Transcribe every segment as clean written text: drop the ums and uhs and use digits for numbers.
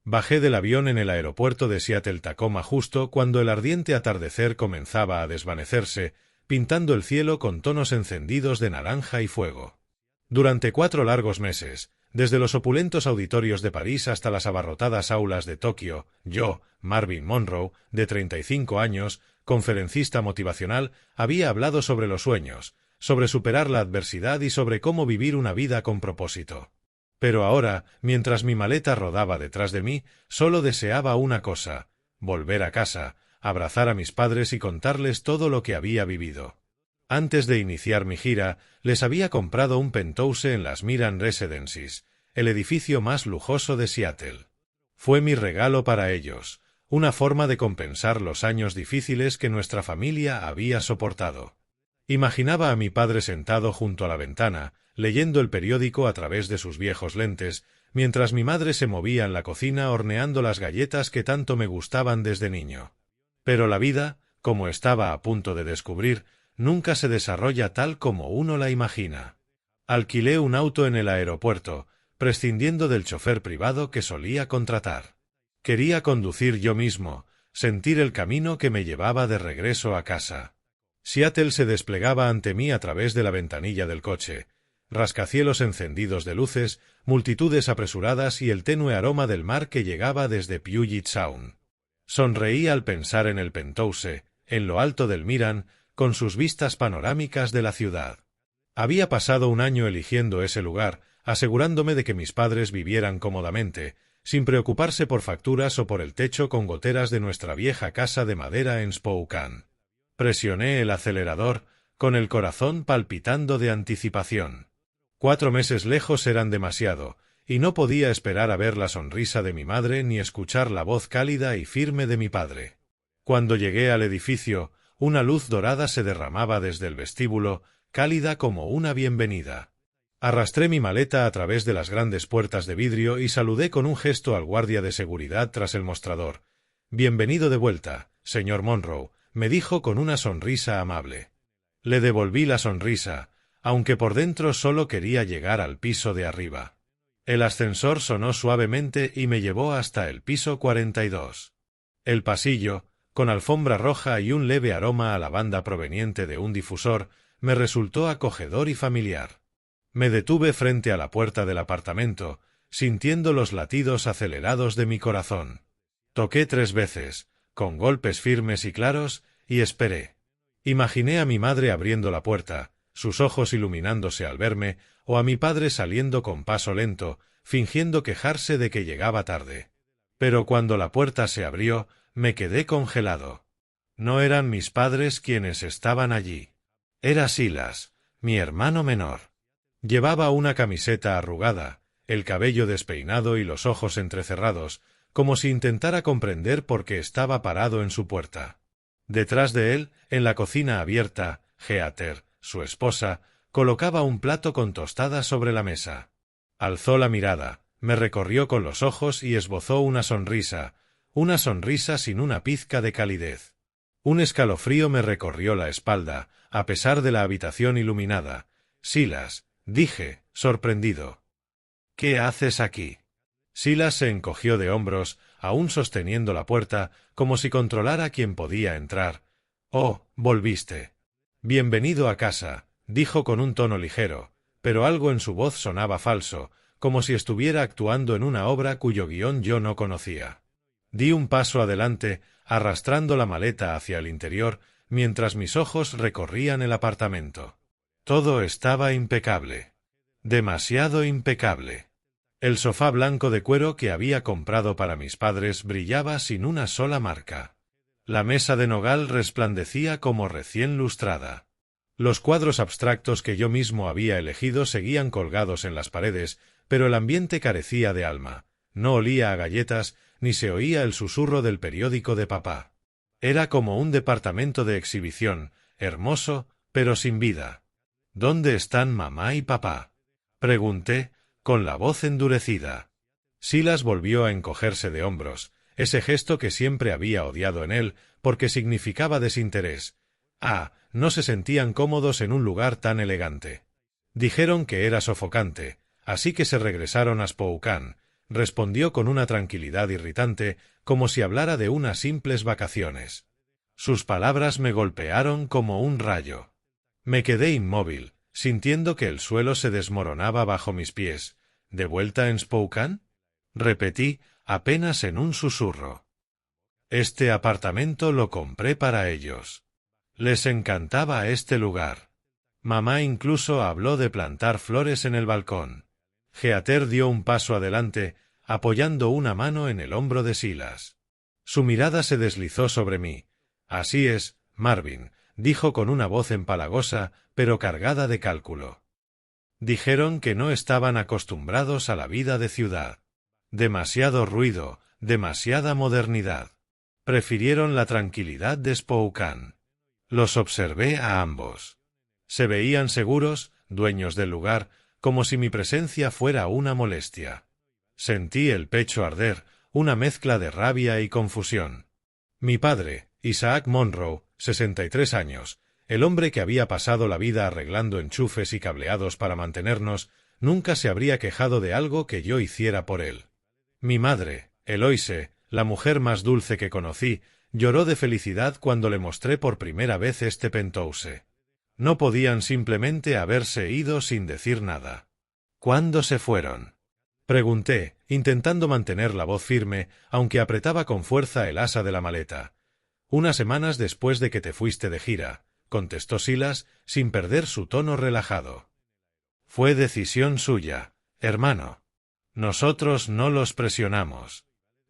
Bajé del avión en el aeropuerto de Seattle-Tacoma justo cuando el ardiente atardecer comenzaba a desvanecerse, pintando el cielo con tonos encendidos de naranja y fuego. Durante 4 largos meses, desde los opulentos auditorios de París hasta las abarrotadas aulas de Tokio, yo, Marvin Monroe, de 35 años, conferencista motivacional, había hablado sobre los sueños, sobre superar la adversidad y sobre cómo vivir una vida con propósito. Pero ahora, mientras mi maleta rodaba detrás de mí, solo deseaba una cosa: volver a casa, abrazar a mis padres y contarles todo lo que había vivido. Antes de iniciar mi gira, les había comprado un penthouse en las Miran Residences, el edificio más lujoso de Seattle. Fue mi regalo para ellos, una forma de compensar los años difíciles que nuestra familia había soportado. Imaginaba a mi padre sentado junto a la ventana, leyendo el periódico a través de sus viejos lentes, mientras mi madre se movía en la cocina horneando las galletas que tanto me gustaban desde niño. Pero la vida, como estaba a punto de descubrir, nunca se desarrolla tal como uno la imagina. Alquilé un auto en el aeropuerto, prescindiendo del chofer privado que solía contratar. Quería conducir yo mismo, sentir el camino que me llevaba de regreso a casa. Seattle se desplegaba ante mí a través de la ventanilla del coche, rascacielos encendidos de luces, multitudes apresuradas y el tenue aroma del mar que llegaba desde Puget Sound. Sonreí al pensar en el penthouse, en lo alto del Miran, con sus vistas panorámicas de la ciudad. Había pasado un año eligiendo ese lugar, asegurándome de que mis padres vivieran cómodamente, sin preocuparse por facturas o por el techo con goteras de nuestra vieja casa de madera en Spokane. Presioné el acelerador, con el corazón palpitando de anticipación. 4 meses lejos eran demasiado, y no podía esperar a ver la sonrisa de mi madre ni escuchar la voz cálida y firme de mi padre. Cuando llegué al edificio, una luz dorada se derramaba desde el vestíbulo, cálida como una bienvenida. Arrastré mi maleta a través de las grandes puertas de vidrio y saludé con un gesto al guardia de seguridad tras el mostrador. «Bienvenido de vuelta, señor Monroe», me dijo con una sonrisa amable. Le devolví la sonrisa, aunque por dentro solo quería llegar al piso de arriba. El ascensor sonó suavemente y me llevó hasta el piso 42. El pasillo, con alfombra roja y un leve aroma a lavanda proveniente de un difusor, me resultó acogedor y familiar. Me detuve frente a la puerta del apartamento, sintiendo los latidos acelerados de mi corazón. Toqué 3 veces, con golpes firmes y claros, y esperé. Imaginé a mi madre abriendo la puerta, sus ojos iluminándose al verme, o a mi padre saliendo con paso lento, fingiendo quejarse de que llegaba tarde. Pero cuando la puerta se abrió, me quedé congelado. No eran mis padres quienes estaban allí. Era Silas, mi hermano menor. Llevaba una camiseta arrugada, el cabello despeinado y los ojos entrecerrados, como si intentara comprender por qué estaba parado en su puerta. Detrás de él, en la cocina abierta, Heather, su esposa, colocaba un plato con tostadas sobre la mesa. Alzó la mirada, me recorrió con los ojos y esbozó una sonrisa sin una pizca de calidez. Un escalofrío me recorrió la espalda, a pesar de la habitación iluminada. «Silas», dije, sorprendido. «¿Qué haces aquí?» Silas se encogió de hombros, aún sosteniendo la puerta, como si controlara quién podía entrar. «Oh, volviste. Bienvenido a casa», dijo con un tono ligero, pero algo en su voz sonaba falso, como si estuviera actuando en una obra cuyo guión yo no conocía. Di un paso adelante, arrastrando la maleta hacia el interior, mientras mis ojos recorrían el apartamento. Todo estaba impecable. Demasiado impecable. El sofá blanco de cuero que había comprado para mis padres brillaba sin una sola marca. La mesa de nogal resplandecía como recién lustrada. Los cuadros abstractos que yo mismo había elegido seguían colgados en las paredes, pero el ambiente carecía de alma. No olía a galletas, ni se oía el susurro del periódico de papá. Era como un departamento de exhibición, hermoso, pero sin vida. «¿Dónde están mamá y papá?», pregunté, con la voz endurecida. Silas volvió a encogerse de hombros, ese gesto que siempre había odiado en él, porque significaba desinterés. No se sentían cómodos en un lugar tan elegante. Dijeron que era sofocante, así que se regresaron a Spokane, respondió con una tranquilidad irritante, como si hablara de unas simples vacaciones. Sus palabras me golpearon como un rayo. Me quedé inmóvil, sintiendo que el suelo se desmoronaba bajo mis pies. ¿De vuelta en Spokane? Repetí, apenas en un susurro. Este apartamento lo compré para ellos. Les encantaba este lugar. Mamá incluso habló de plantar flores en el balcón. Heather dio un paso adelante, apoyando una mano en el hombro de Silas. Su mirada se deslizó sobre mí. Así es, Marvin, dijo con una voz empalagosa, pero cargada de cálculo. Dijeron que no estaban acostumbrados a la vida de ciudad. Demasiado ruido, demasiada modernidad. Prefirieron la tranquilidad de Spokane. Los observé a ambos. Se veían seguros, dueños del lugar, como si mi presencia fuera una molestia. Sentí el pecho arder, una mezcla de rabia y confusión. Mi padre, Isaac Monroe, 63 años, el hombre que había pasado la vida arreglando enchufes y cableados para mantenernos, nunca se habría quejado de algo que yo hiciera por él. Mi madre, Eloise, la mujer más dulce que conocí, lloró de felicidad cuando le mostré por primera vez este penthouse. No podían simplemente haberse ido sin decir nada. ¿Cuándo se fueron? Pregunté, intentando mantener la voz firme, aunque apretaba con fuerza el asa de la maleta. «Unas semanas después de que te fuiste de gira», contestó Silas, sin perder su tono relajado. «Fue decisión suya, hermano. Nosotros no los presionamos».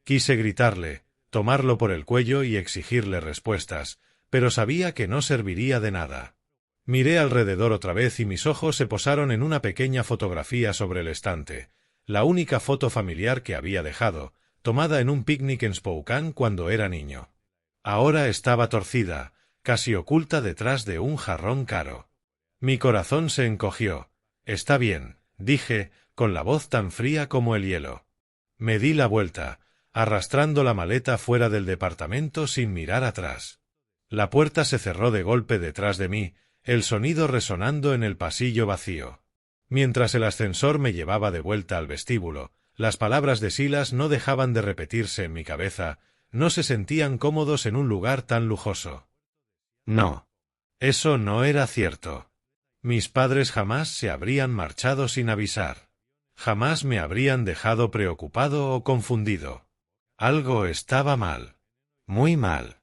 Quise gritarle, tomarlo por el cuello y exigirle respuestas, pero sabía que no serviría de nada. Miré alrededor otra vez y mis ojos se posaron en una pequeña fotografía sobre el estante, la única foto familiar que había dejado, tomada en un picnic en Spokane cuando era niño. Ahora estaba torcida, casi oculta detrás de un jarrón caro. Mi corazón se encogió. «Está bien», dije, con la voz tan fría como el hielo. Me di la vuelta, arrastrando la maleta fuera del departamento sin mirar atrás. La puerta se cerró de golpe detrás de mí, el sonido resonando en el pasillo vacío. Mientras el ascensor me llevaba de vuelta al vestíbulo, las palabras de Silas no dejaban de repetirse en mi cabeza. No se sentían cómodos en un lugar tan lujoso. No. Eso no era cierto. Mis padres jamás se habrían marchado sin avisar. Jamás me habrían dejado preocupado o confundido. Algo estaba mal. Muy mal.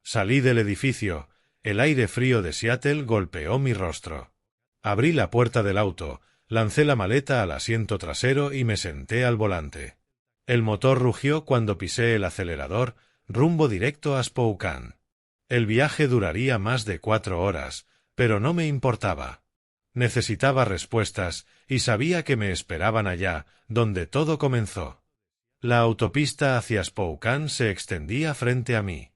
Salí del edificio. El aire frío de Seattle golpeó mi rostro. Abrí la puerta del auto, lancé la maleta al asiento trasero y me senté al volante. El motor rugió cuando pisé el acelerador, rumbo directo a Spokane. El viaje duraría más de 4 horas, pero no me importaba. Necesitaba respuestas, y sabía que me esperaban allá, donde todo comenzó. La autopista hacia Spokane se extendía frente a mí.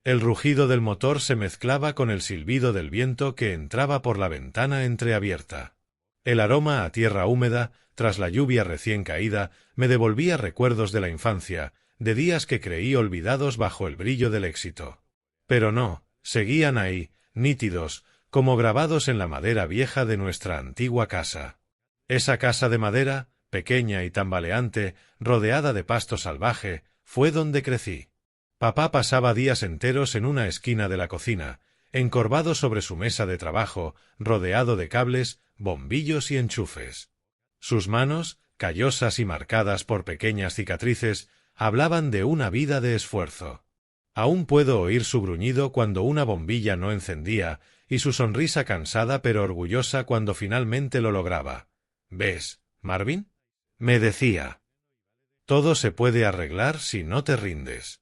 El rugido del motor se mezclaba con el silbido del viento que entraba por la ventana entreabierta. El aroma a tierra húmeda, tras la lluvia recién caída, me devolvía recuerdos de la infancia, de días que creí olvidados bajo el brillo del éxito. Pero no, seguían ahí, nítidos, como grabados en la madera vieja de nuestra antigua casa. Esa casa de madera, pequeña y tambaleante, rodeada de pasto salvaje, fue donde crecí. Papá pasaba días enteros en una esquina de la cocina, encorvado sobre su mesa de trabajo, rodeado de cables, bombillos y enchufes. Sus manos, callosas y marcadas por pequeñas cicatrices, hablaban de una vida de esfuerzo. Aún puedo oír su gruñido cuando una bombilla no encendía y su sonrisa cansada pero orgullosa cuando finalmente lo lograba. «¿Ves, Marvin?», me decía. «Todo se puede arreglar si no te rindes».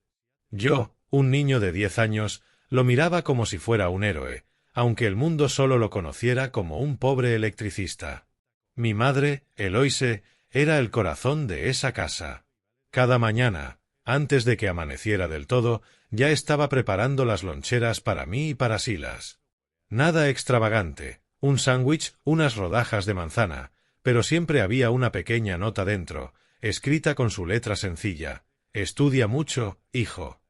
Yo, un niño de 10 años, lo miraba como si fuera un héroe, aunque el mundo solo lo conociera como un pobre electricista. Mi madre, Eloise, era el corazón de esa casa. Cada mañana, antes de que amaneciera del todo, ya estaba preparando las loncheras para mí y para Silas. Nada extravagante, un sándwich, unas rodajas de manzana, pero siempre había una pequeña nota dentro, escrita con su letra sencilla: «Estudia mucho, hijo».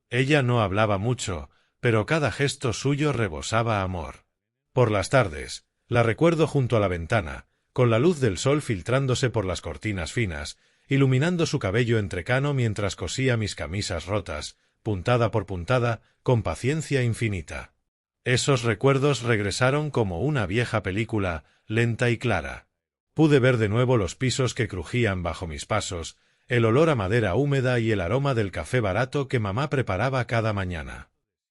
Ella no hablaba mucho, pero cada gesto suyo rebosaba amor. Por las tardes, la recuerdo junto a la ventana, con la luz del sol filtrándose por las cortinas finas, iluminando su cabello entrecano mientras cosía mis camisas rotas, puntada por puntada, con paciencia infinita. Esos recuerdos regresaron como una vieja película, lenta y clara. Pude ver de nuevo los pisos que crujían bajo mis pasos, el olor a madera húmeda y el aroma del café barato que mamá preparaba cada mañana.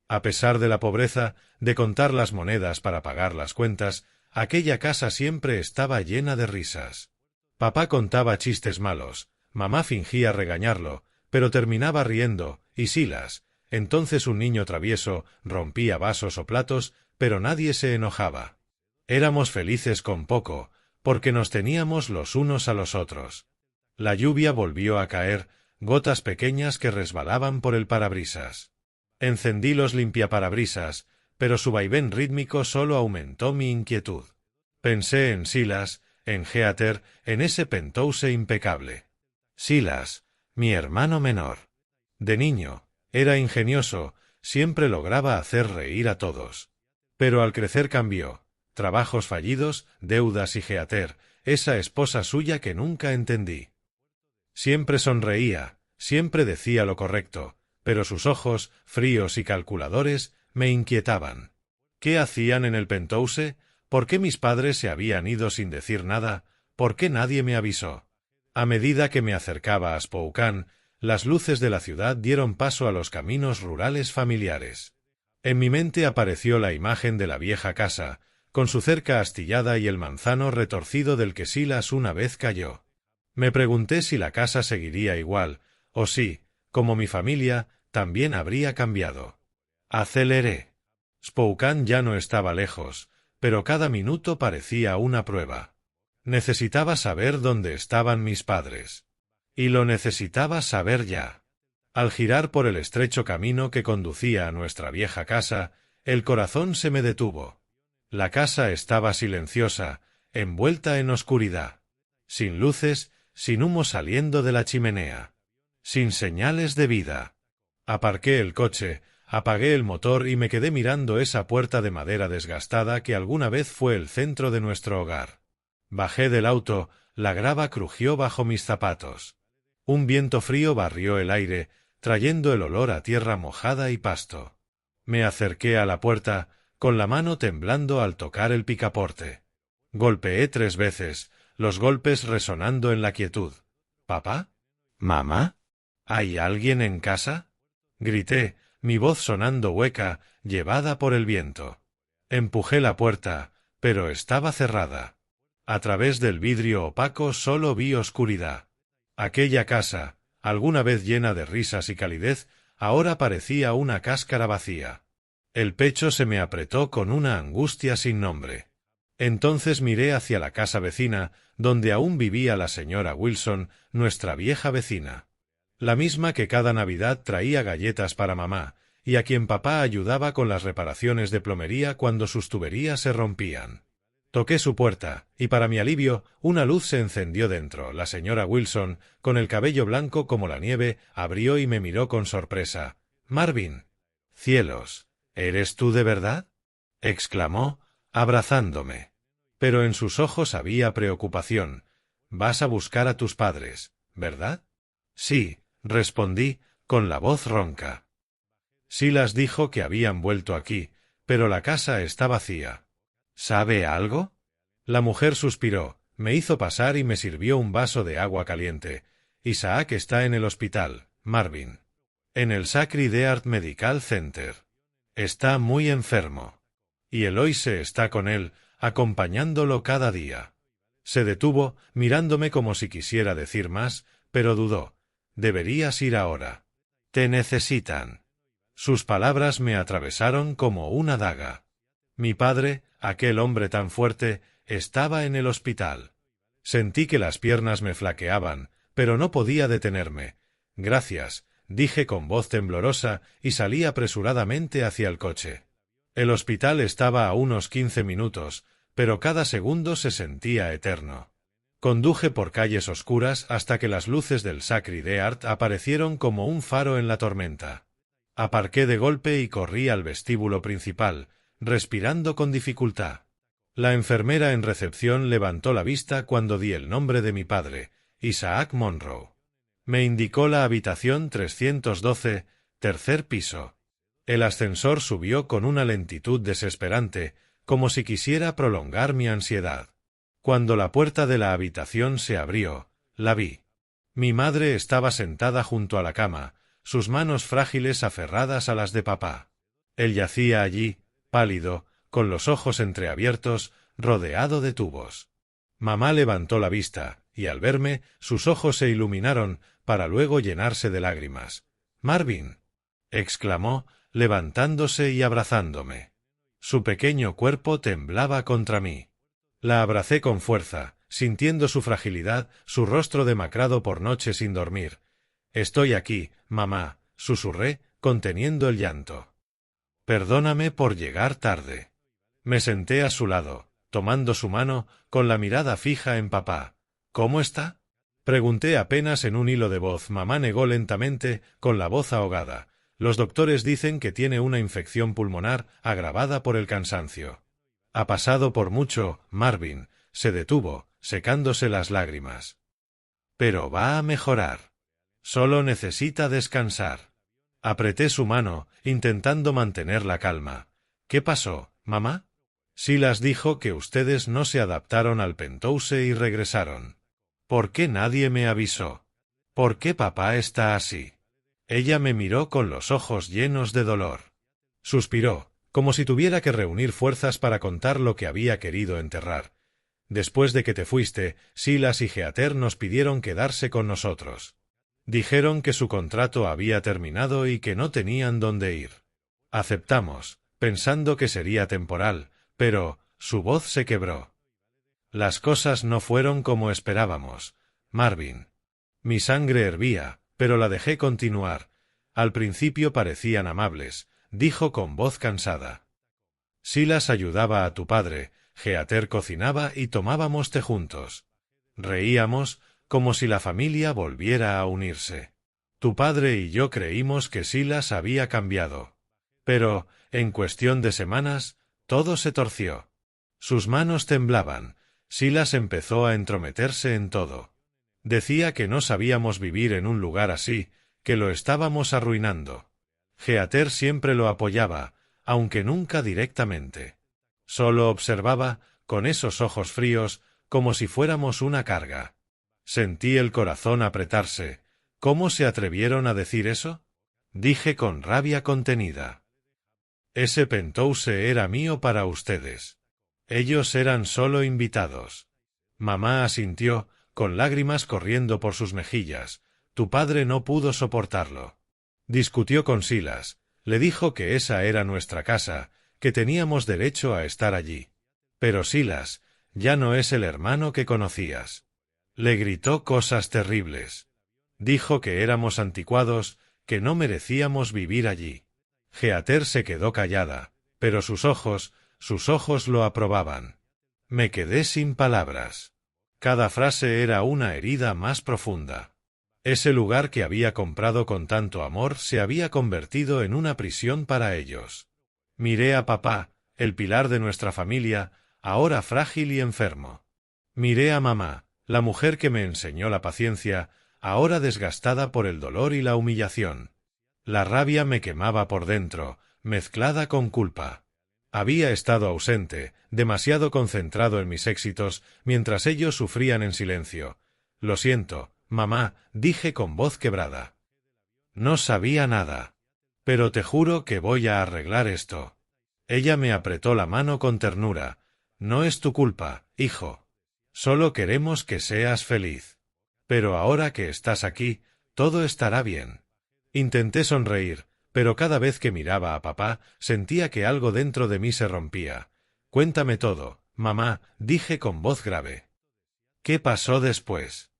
A pesar de la pobreza, de contar las monedas para pagar las cuentas, aquella casa siempre estaba llena de risas. Papá contaba chistes malos, mamá fingía regañarlo, pero terminaba riendo, y Silas, entonces un niño travieso, rompía vasos o platos, pero nadie se enojaba. Éramos felices con poco, porque nos teníamos los unos a los otros. La lluvia volvió a caer, gotas pequeñas que resbalaban por el parabrisas. Encendí los limpiaparabrisas, pero su vaivén rítmico solo aumentó mi inquietud. Pensé en Silas, en Heather, en ese penthouse impecable. Silas, mi hermano menor. De niño, era ingenioso, siempre lograba hacer reír a todos. Pero al crecer cambió. Trabajos fallidos, deudas y Heather, esa esposa suya que nunca entendí. Siempre sonreía, siempre decía lo correcto, pero sus ojos, fríos y calculadores, me inquietaban. ¿Qué hacían en el penthouse? ¿Por qué mis padres se habían ido sin decir nada? ¿Por qué nadie me avisó? A medida que me acercaba a Spokane, las luces de la ciudad dieron paso a los caminos rurales familiares. En mi mente apareció la imagen de la vieja casa, con su cerca astillada y el manzano retorcido del que Silas una vez cayó. Me pregunté si la casa seguiría igual, o si, como mi familia, también habría cambiado. Aceleré. Spokane ya no estaba lejos, pero cada minuto parecía una prueba. Necesitaba saber dónde estaban mis padres. Y lo necesitaba saber ya. Al girar por el estrecho camino que conducía a nuestra vieja casa, el corazón se me detuvo. La casa estaba silenciosa, envuelta en oscuridad. Sin luces, sin humo saliendo de la chimenea. Sin señales de vida. Aparqué el coche, apagué el motor y me quedé mirando esa puerta de madera desgastada que alguna vez fue el centro de nuestro hogar. Bajé del auto, la grava crujió bajo mis zapatos. Un viento frío barrió el aire, trayendo el olor a tierra mojada y pasto. Me acerqué a la puerta, con la mano temblando al tocar el picaporte. Golpeé 3 veces, los golpes resonando en la quietud. ¿Papá? ¿Mamá? ¿Hay alguien en casa? Grité, mi voz sonando hueca, llevada por el viento. Empujé la puerta, pero estaba cerrada. A través del vidrio opaco solo vi oscuridad. Aquella casa, alguna vez llena de risas y calidez, ahora parecía una cáscara vacía. El pecho se me apretó con una angustia sin nombre. Entonces miré hacia la casa vecina, donde aún vivía la señora Wilson, nuestra vieja vecina. La misma que cada Navidad traía galletas para mamá, y a quien papá ayudaba con las reparaciones de plomería cuando sus tuberías se rompían. Toqué su puerta, y para mi alivio, una luz se encendió dentro. La señora Wilson, con el cabello blanco como la nieve, abrió y me miró con sorpresa. «Marvin». «Cielos, ¿eres tú de verdad?», exclamó, abrazándome. Pero en sus ojos había preocupación. «Vas a buscar a tus padres, ¿verdad?». «Sí», respondí, con la voz ronca. Silas dijo que habían vuelto aquí, pero la casa está vacía. ¿Sabe algo? La mujer suspiró, me hizo pasar y me sirvió un vaso de agua caliente. Isaac está en el hospital, Marvin. En el Sacred Heart Medical Center. Está muy enfermo. Y Eloise está con él, acompañándolo cada día. Se detuvo, mirándome como si quisiera decir más, pero dudó. Deberías ir ahora. Te necesitan. Sus palabras me atravesaron como una daga. Mi padre, aquel hombre tan fuerte, estaba en el hospital. Sentí que las piernas me flaqueaban, pero no podía detenerme. «Gracias», dije con voz temblorosa y salí apresuradamente hacia el coche. El hospital estaba a unos 15 minutos, pero cada segundo se sentía eterno. Conduje por calles oscuras hasta que las luces del Sacred Heart aparecieron como un faro en la tormenta. Aparqué de golpe y corrí al vestíbulo principal, respirando con dificultad. La enfermera en recepción levantó la vista cuando di el nombre de mi padre, Isaac Monroe. Me indicó la habitación 312, tercer piso. El ascensor subió con una lentitud desesperante, como si quisiera prolongar mi ansiedad. Cuando la puerta de la habitación se abrió, la vi. Mi madre estaba sentada junto a la cama, sus manos frágiles aferradas a las de papá. Él yacía allí, pálido, con los ojos entreabiertos, rodeado de tubos. Mamá levantó la vista, y al verme, sus ojos se iluminaron, para luego llenarse de lágrimas. «Marvin», exclamó, levantándose y abrazándome. Su pequeño cuerpo temblaba contra mí. La abracé con fuerza, sintiendo su fragilidad, su rostro demacrado por noche sin dormir. «Estoy aquí, mamá», susurré, conteniendo el llanto. «Perdóname por llegar tarde». Me senté a su lado, tomando su mano, con la mirada fija en papá. «¿Cómo está?», pregunté apenas en un hilo de voz. Mamá negó lentamente, con la voz ahogada. «Los doctores dicen que tiene una infección pulmonar agravada por el cansancio». «Ha pasado por mucho, Marvin», se detuvo, secándose las lágrimas. «Pero va a mejorar. Solo necesita descansar». Apreté su mano, intentando mantener la calma. «¿Qué pasó, mamá?». «Silas dijo que ustedes no se adaptaron al Penthouse y regresaron. ¿Por qué nadie me avisó? ¿Por qué papá está así?». Ella me miró con los ojos llenos de dolor. Suspiró, como si tuviera que reunir fuerzas para contar lo que había querido enterrar. «Después de que te fuiste, Silas y Heather nos pidieron quedarse con nosotros. Dijeron que su contrato había terminado y que no tenían dónde ir. Aceptamos, pensando que sería temporal, pero su voz se quebró. Las cosas no fueron como esperábamos, Marvin». Mi sangre hervía, pero la dejé continuar. «Al principio parecían amables», dijo con voz cansada. «Silas ayudaba a tu padre, Heather cocinaba y tomábamos té juntos. Reíamos, como si la familia volviera a unirse. Tu padre y yo creímos que Silas había cambiado. Pero, en cuestión de semanas, todo se torció. Sus manos temblaban. Silas empezó a entrometerse en todo. Decía que no sabíamos vivir en un lugar así, que lo estábamos arruinando. Heather siempre lo apoyaba, aunque nunca directamente. Solo observaba, con esos ojos fríos, como si fuéramos una carga. Sentí el corazón apretarse. «¿Cómo se atrevieron a decir eso?», dije con rabia contenida. «Ese Penthouse era mío para ustedes. Ellos eran solo invitados». Mamá asintió, con lágrimas corriendo por sus mejillas. «Tu padre no pudo soportarlo. Discutió con Silas. Le dijo que esa era nuestra casa, que teníamos derecho a estar allí. Pero Silas ya no es el hermano que conocías. Le gritó cosas terribles. Dijo que éramos anticuados, que no merecíamos vivir allí». Heather se quedó callada, pero sus ojos lo aprobaban. Me quedé sin palabras. Cada frase era una herida más profunda. Ese lugar que había comprado con tanto amor se había convertido en una prisión para ellos. Miré a papá, el pilar de nuestra familia, ahora frágil y enfermo. Miré a mamá, la mujer que me enseñó la paciencia, ahora desgastada por el dolor y la humillación. La rabia me quemaba por dentro, mezclada con culpa. Había estado ausente, demasiado concentrado en mis éxitos, mientras ellos sufrían en silencio. «Lo siento, mamá», dije con voz quebrada. «No sabía nada. Pero te juro que voy a arreglar esto». Ella me apretó la mano con ternura. «No es tu culpa, hijo. Solo queremos que seas feliz. Pero ahora que estás aquí, todo estará bien». Intenté sonreír, pero cada vez que miraba a papá, sentía que algo dentro de mí se rompía. «Cuéntame todo, mamá», dije con voz grave. «¿Qué pasó después?».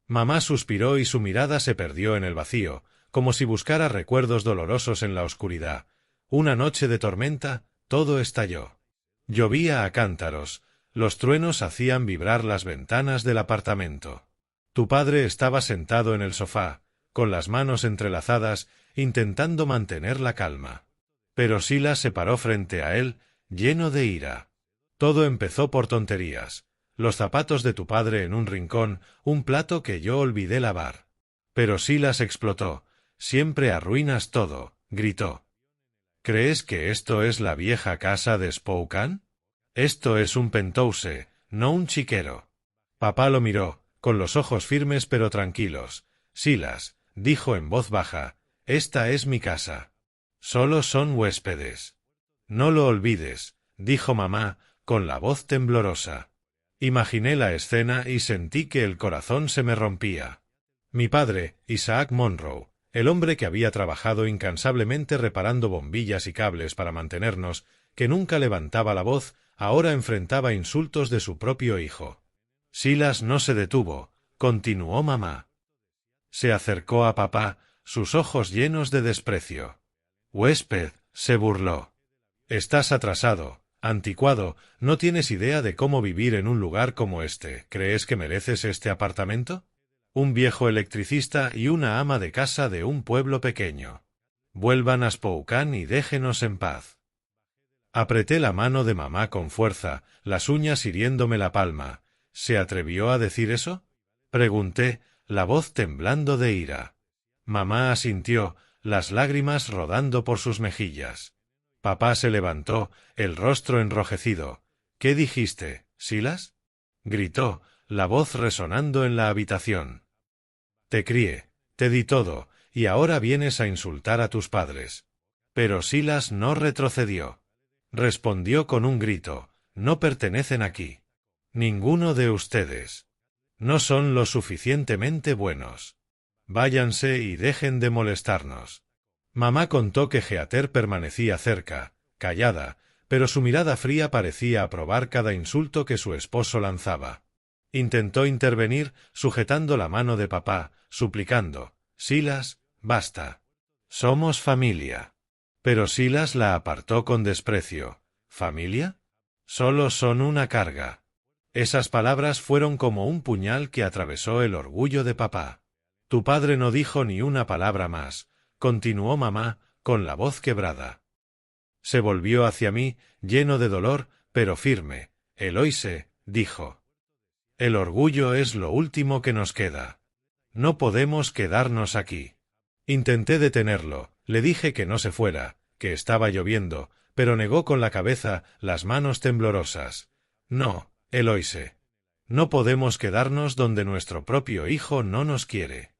Mamá suspiró y su mirada se perdió en el vacío, como si buscara recuerdos dolorosos en la oscuridad. Una noche de tormenta, todo estalló. Llovía a cántaros, los truenos hacían vibrar las ventanas del apartamento. Tu padre estaba sentado en el sofá, con las manos entrelazadas, intentando mantener la calma. Pero Silas se paró frente a él, lleno de ira. Todo empezó por tonterías. los zapatos de tu padre en un rincón, un plato que yo olvidé lavar. Pero Silas explotó. Siempre arruinas todo, gritó. ¿Crees que esto es la vieja casa de Spokane? Esto es un penthouse, no un chiquero. Papá lo miró, con los ojos firmes pero tranquilos. Silas, dijo en voz baja, esta es mi casa. Solo son huéspedes. No lo olvides, dijo mamá, con la voz temblorosa. Imaginé la escena y sentí que el corazón se me rompía. Mi padre, Isaac Monroe, el hombre que había trabajado incansablemente reparando bombillas y cables para mantenernos, que nunca levantaba la voz, ahora enfrentaba insultos de su propio hijo. Silas no se detuvo, continuó mamá. Se acercó a papá, sus ojos llenos de desprecio. Huésped, se burló. Estás atrasado, anticuado, no tienes idea de cómo vivir en un lugar como este. ¿Crees que mereces este apartamento? Un viejo electricista y una ama de casa de un pueblo pequeño. Vuelvan a Spokane y déjenos en paz. Apreté la mano de mamá con fuerza, las uñas hiriéndome la palma. ¿Se atrevió a decir eso? Pregunté, la voz temblando de ira. Mamá asintió, las lágrimas rodando por sus mejillas. Papá se levantó, el rostro enrojecido. ¿Qué dijiste, Silas? Gritó, la voz resonando en la habitación. Te crié, te di todo, y ahora vienes a insultar a tus padres. Pero Silas no retrocedió. Respondió con un grito, no pertenecen aquí. Ninguno de ustedes. No son lo suficientemente buenos. Váyanse y dejen de molestarnos. Mamá contó que Heather permanecía cerca, callada, pero su mirada fría parecía aprobar cada insulto que su esposo lanzaba. Intentó intervenir, sujetando la mano de papá, suplicando, Silas, basta. Somos familia. Pero Silas la apartó con desprecio. ¿Familia? Solo son una carga. Esas palabras fueron como un puñal que atravesó el orgullo de papá. Tu padre no dijo ni una palabra más, continuó mamá, con la voz quebrada. Se volvió hacia mí, lleno de dolor, pero firme. Eloise, dijo. El orgullo es lo último que nos queda. No podemos quedarnos aquí. Intenté detenerlo, le dije que no se fuera, que estaba lloviendo, pero negó con la cabeza, las manos temblorosas. No, Eloise. No podemos quedarnos donde nuestro propio hijo no nos quiere.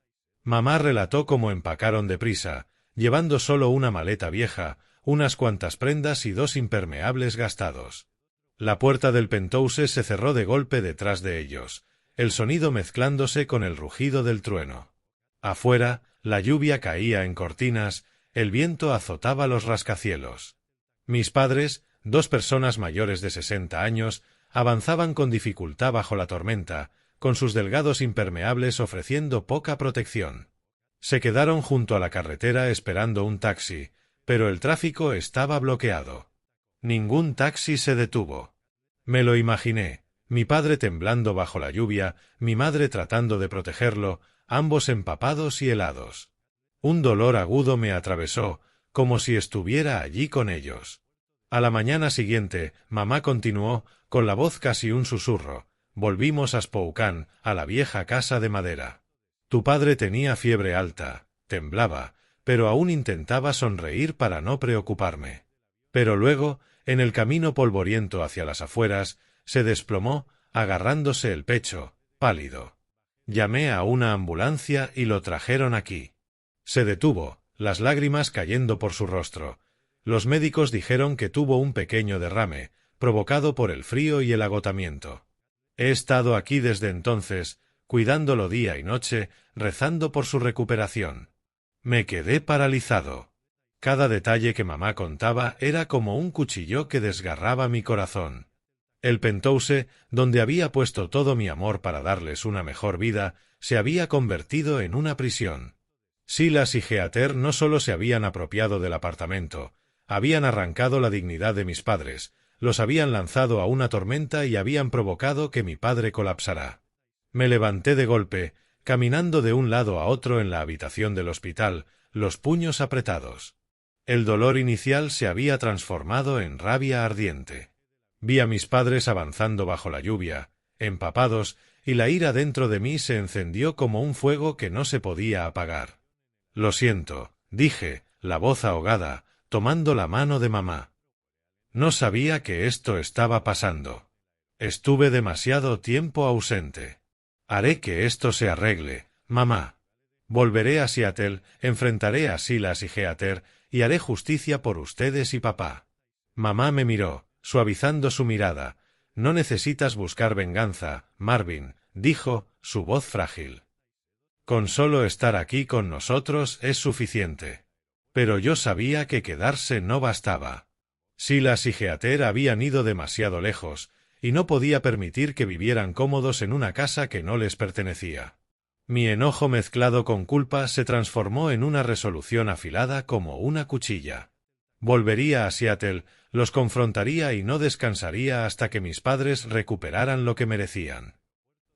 Mamá relató cómo empacaron deprisa, llevando solo una maleta vieja, unas cuantas prendas y 2 impermeables gastados. La puerta del penthouse se cerró de golpe detrás de ellos, el sonido mezclándose con el rugido del trueno. Afuera, la lluvia caía en cortinas, el viento azotaba los rascacielos. Mis padres, 2 personas mayores de 60 años, avanzaban con dificultad bajo la tormenta, con sus delgados impermeables ofreciendo poca protección. Se quedaron junto a la carretera esperando un taxi, pero el tráfico estaba bloqueado. Ningún taxi se detuvo. Me lo imaginé, mi padre temblando bajo la lluvia, mi madre tratando de protegerlo, ambos empapados y helados. Un dolor agudo me atravesó, como si estuviera allí con ellos. A la mañana siguiente, mamá continuó, con la voz casi un susurro. Volvimos a Spokane, a la vieja casa de madera. Tu padre tenía fiebre alta, temblaba, pero aún intentaba sonreír para no preocuparme. Pero luego, en el camino polvoriento hacia las afueras, se desplomó, agarrándose el pecho, pálido. Llamé a una ambulancia y lo trajeron aquí. Se detuvo, las lágrimas cayendo por su rostro. Los médicos dijeron que tuvo un pequeño derrame, provocado por el frío y el agotamiento. He estado aquí desde entonces, cuidándolo día y noche, rezando por su recuperación. Me quedé paralizado. Cada detalle que mamá contaba era como un cuchillo que desgarraba mi corazón. El penthouse, donde había puesto todo mi amor para darles una mejor vida, se había convertido en una prisión. Silas y Heather no solo se habían apropiado del apartamento, habían arrancado la dignidad de mis padres, los habían lanzado a una tormenta y habían provocado que mi padre colapsara. Me levanté de golpe, caminando de un lado a otro en la habitación del hospital, los puños apretados. El dolor inicial se había transformado en rabia ardiente. Vi a mis padres avanzando bajo la lluvia, empapados, y la ira dentro de mí se encendió como un fuego que no se podía apagar. «Lo siento», dije, la voz ahogada, tomando la mano de mamá. No sabía que esto estaba pasando. Estuve demasiado tiempo ausente. Haré que esto se arregle, mamá. Volveré a Seattle, enfrentaré a Silas y Heather, y haré justicia por ustedes y papá. Mamá me miró, suavizando su mirada. «No necesitas buscar venganza, Marvin», dijo, su voz frágil. «Con solo estar aquí con nosotros es suficiente». Pero yo sabía que quedarse no bastaba. Silas y Heather habían ido demasiado lejos, y no podía permitir que vivieran cómodos en una casa que no les pertenecía. Mi enojo mezclado con culpa se transformó en una resolución afilada como una cuchilla. Volvería a Seattle, los confrontaría y no descansaría hasta que mis padres recuperaran lo que merecían.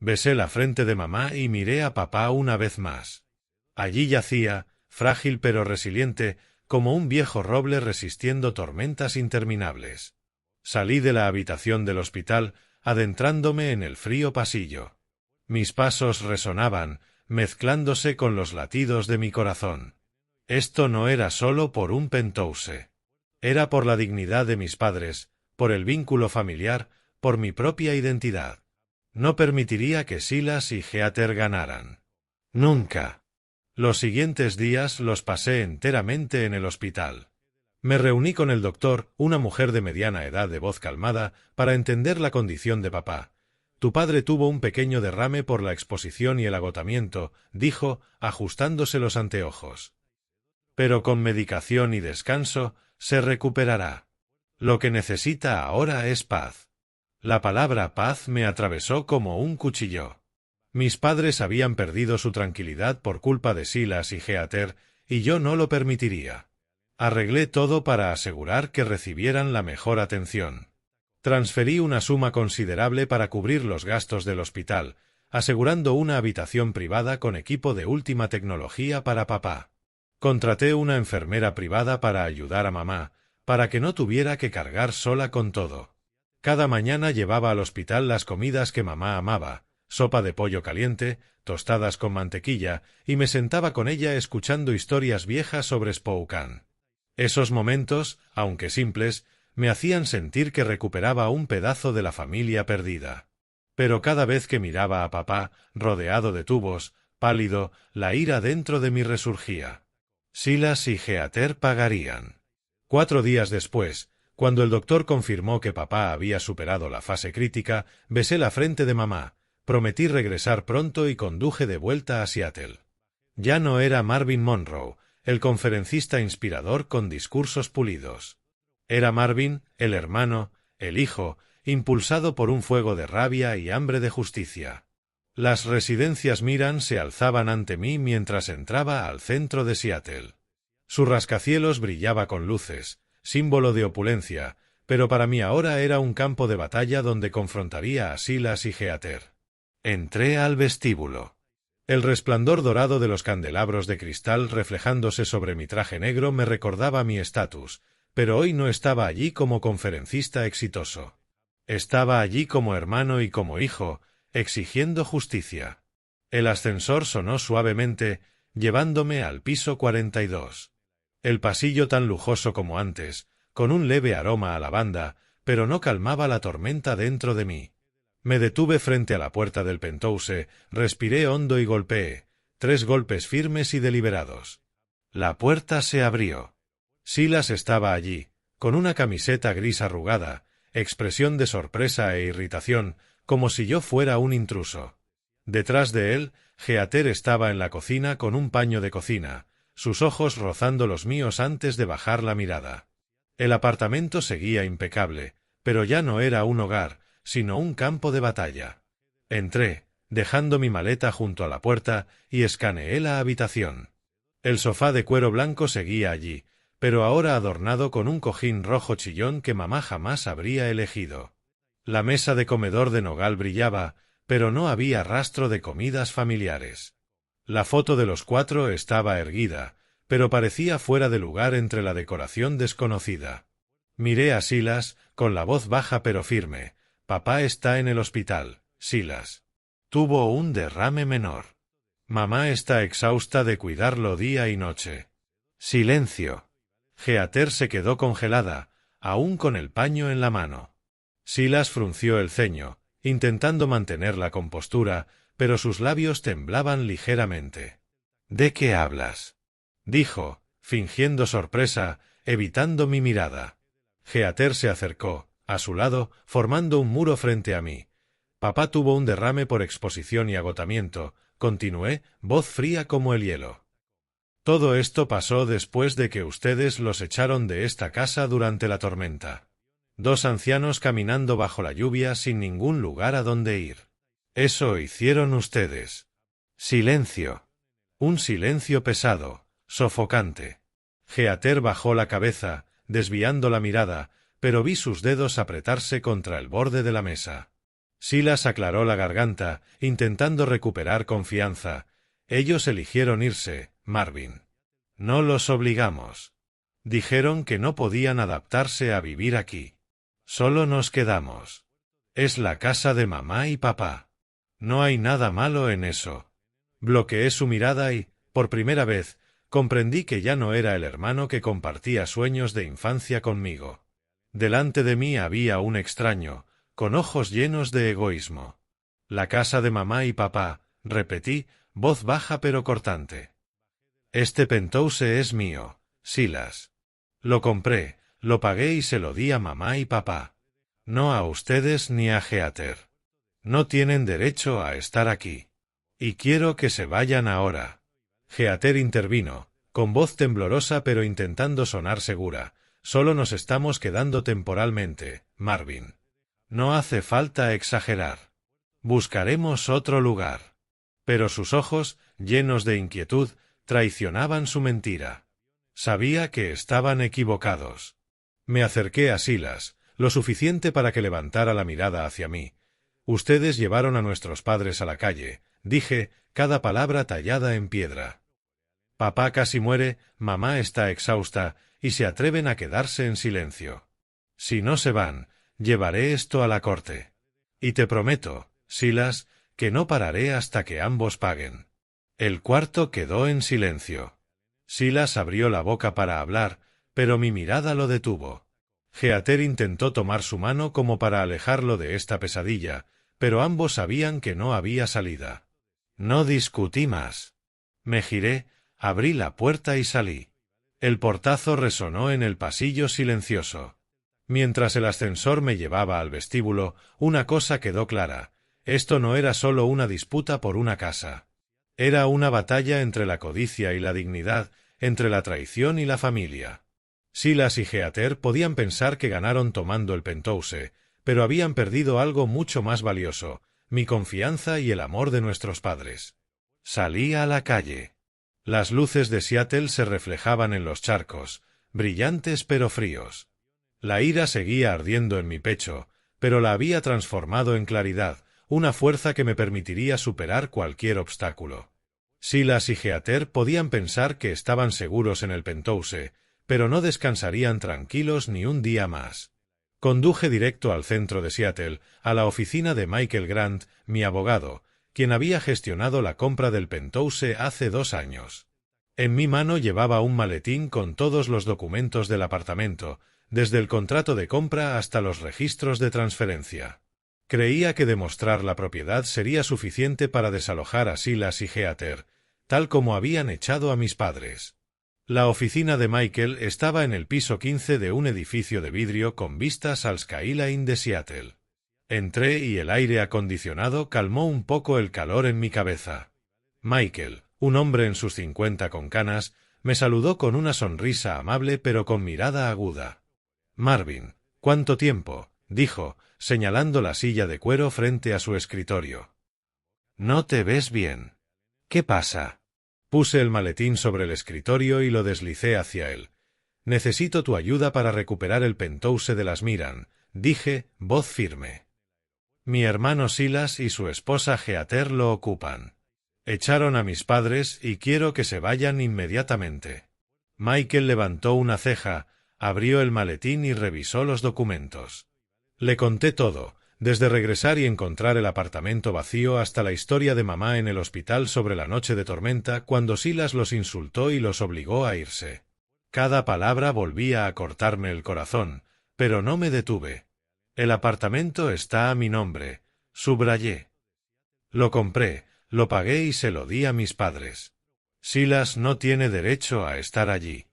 Besé la frente de mamá y miré a papá una vez más. Allí yacía, frágil pero resiliente, como un viejo roble resistiendo tormentas interminables. Salí de la habitación del hospital, adentrándome en el frío pasillo. Mis pasos resonaban, mezclándose con los latidos de mi corazón. Esto no era solo por un penthouse. Era por la dignidad de mis padres, por el vínculo familiar, por mi propia identidad. No permitiría que Silas y Heather ganaran. Nunca. Los siguientes días los pasé enteramente en el hospital. Me reuní con el doctor, una mujer de mediana edad de voz calmada, para entender la condición de papá. «Tu padre tuvo un pequeño derrame por la exposición y el agotamiento», dijo, ajustándose los anteojos. «Pero con medicación y descanso se recuperará. Lo que necesita ahora es paz». La palabra paz me atravesó como un cuchillo. Mis padres habían perdido su tranquilidad por culpa de Silas y Heather, y yo no lo permitiría. Arreglé todo para asegurar que recibieran la mejor atención. Transferí una suma considerable para cubrir los gastos del hospital, asegurando una habitación privada con equipo de última tecnología para papá. Contraté una enfermera privada para ayudar a mamá, para que no tuviera que cargar sola con todo. Cada mañana llevaba al hospital las comidas que mamá amaba, sopa de pollo caliente, tostadas con mantequilla, y me sentaba con ella escuchando historias viejas sobre Spokane. Esos momentos, aunque simples, me hacían sentir que recuperaba un pedazo de la familia perdida. Pero cada vez que miraba a papá, rodeado de tubos, pálido, la ira dentro de mí resurgía. Silas y Heather pagarían. 4 días después, cuando el doctor confirmó que papá había superado la fase crítica, besé la frente de mamá, prometí regresar pronto y conduje de vuelta a Seattle. Ya no era Marvin Monroe, el conferencista inspirador con discursos pulidos. Era Marvin, el hermano, el hijo, impulsado por un fuego de rabia y hambre de justicia. Las residencias Miran se alzaban ante mí mientras entraba al centro de Seattle. Su rascacielos brillaba con luces, símbolo de opulencia, pero para mí ahora era un campo de batalla donde confrontaría a Silas y Heather. Entré al vestíbulo. El resplandor dorado de los candelabros de cristal reflejándose sobre mi traje negro me recordaba mi estatus, pero hoy no estaba allí como conferencista exitoso. Estaba allí como hermano y como hijo, exigiendo justicia. El ascensor sonó suavemente, llevándome al piso 42. El pasillo tan lujoso como antes, con un leve aroma a lavanda, pero no calmaba la tormenta dentro de mí. Me detuve frente a la puerta del penthouse, respiré hondo y golpeé, 3 golpes firmes y deliberados. La puerta se abrió. Silas estaba allí, con una camiseta gris arrugada, expresión de sorpresa e irritación, como si yo fuera un intruso. Detrás de él, Heather estaba en la cocina con un paño de cocina, sus ojos rozando los míos antes de bajar la mirada. El apartamento seguía impecable, pero ya no era un hogar, sino un campo de batalla. Entré, dejando mi maleta junto a la puerta, y escaneé la habitación. El sofá de cuero blanco seguía allí, pero ahora adornado con un cojín rojo chillón que mamá jamás habría elegido. La mesa de comedor de nogal brillaba, pero no había rastro de comidas familiares. La foto de los 4 estaba erguida, pero parecía fuera de lugar entre la decoración desconocida. Miré a Silas, con la voz baja pero firme. «Papá está en el hospital. Silas. Tuvo un derrame menor. Mamá está exhausta de cuidarlo día y noche. Silencio. Heather se quedó congelada, aún con el paño en la mano. Silas frunció el ceño, intentando mantener la compostura, pero sus labios temblaban ligeramente. —¿De qué hablas? —dijo, fingiendo sorpresa, evitando mi mirada. Heather se acercó, a su lado, formando un muro frente a mí. Papá tuvo un derrame por exposición y agotamiento, continué, voz fría como el hielo. Todo esto pasó después de que ustedes los echaron de esta casa durante la tormenta. 2 ancianos caminando bajo la lluvia sin ningún lugar a donde ir. Eso hicieron ustedes. Silencio. Un silencio pesado, sofocante. Heather bajó la cabeza, desviando la mirada, pero vi sus dedos apretarse contra el borde de la mesa. Silas aclaró la garganta, intentando recuperar confianza. Ellos eligieron irse, Marvin. No los obligamos. Dijeron que no podían adaptarse a vivir aquí. Solo nos quedamos. Es la casa de mamá y papá. No hay nada malo en eso. Bloqueé su mirada y, por primera vez, comprendí que ya no era el hermano que compartía sueños de infancia conmigo. Delante de mí había un extraño, con ojos llenos de egoísmo. La casa de mamá y papá, repetí, voz baja pero cortante. Este penthouse es mío, Silas. Lo compré, lo pagué y se lo di a mamá y papá. No a ustedes ni a Heather. No tienen derecho a estar aquí. Y quiero que se vayan ahora. Heather intervino, con voz temblorosa pero intentando sonar segura. Solo nos estamos quedando temporalmente, Marvin. No hace falta exagerar. Buscaremos otro lugar. Pero sus ojos, llenos de inquietud, traicionaban su mentira. Sabía que estaban equivocados. Me acerqué a Silas, lo suficiente para que levantara la mirada hacia mí. Ustedes llevaron a nuestros padres a la calle, dije, cada palabra tallada en piedra. Papá casi muere, mamá está exhausta, y se atreven a quedarse en silencio. Si no se van, llevaré esto a la corte. Y te prometo, Silas, que no pararé hasta que ambos paguen. El cuarto quedó en silencio. Silas abrió la boca para hablar, pero mi mirada lo detuvo. Heather intentó tomar su mano como para alejarlo de esta pesadilla, pero ambos sabían que no había salida. No discutí más. Me giré, abrí la puerta y salí. El portazo resonó en el pasillo silencioso. Mientras el ascensor me llevaba al vestíbulo, una cosa quedó clara. Esto no era solo una disputa por una casa. Era una batalla entre la codicia y la dignidad, entre la traición y la familia. Silas y Heather podían pensar que ganaron tomando el penthouse, pero habían perdido algo mucho más valioso, mi confianza y el amor de nuestros padres. Salí a la calle. Las luces de Seattle se reflejaban en los charcos, brillantes pero fríos. La ira seguía ardiendo en mi pecho, pero la había transformado en claridad, una fuerza que me permitiría superar cualquier obstáculo. Silas y Heather podían pensar que estaban seguros en el penthouse, pero no descansarían tranquilos ni un día más. Conduje directo al centro de Seattle, a la oficina de Michael Grant, mi abogado, quien había gestionado la compra del penthouse hace 2 años. En mi mano llevaba un maletín con todos los documentos del apartamento, desde el contrato de compra hasta los registros de transferencia. Creía que demostrar la propiedad sería suficiente para desalojar a Silas y Heather, tal como habían echado a mis padres. La oficina de Michael estaba en el piso 15 de un edificio de vidrio con vistas al skyline de Seattle. Entré y el aire acondicionado calmó un poco el calor en mi cabeza. Michael, un hombre en sus 50 con canas, me saludó con una sonrisa amable pero con mirada aguda. Marvin, ¿cuánto tiempo?, dijo, señalando la silla de cuero frente a su escritorio. No te ves bien. ¿Qué pasa? Puse el maletín sobre el escritorio y lo deslicé hacia él. Necesito tu ayuda para recuperar el penthouse de las Miran, dije, voz firme. Mi hermano Silas y su esposa Heather lo ocupan. Echaron a mis padres y quiero que se vayan inmediatamente. Michael levantó una ceja, abrió el maletín y revisó los documentos. Le conté todo, desde regresar y encontrar el apartamento vacío hasta la historia de mamá en el hospital sobre la noche de tormenta cuando Silas los insultó y los obligó a irse. Cada palabra volvía a cortarme el corazón, pero no me detuve. El apartamento está a mi nombre, subrayé. Lo compré, lo pagué y se lo di a mis padres. Silas no tiene derecho a estar allí.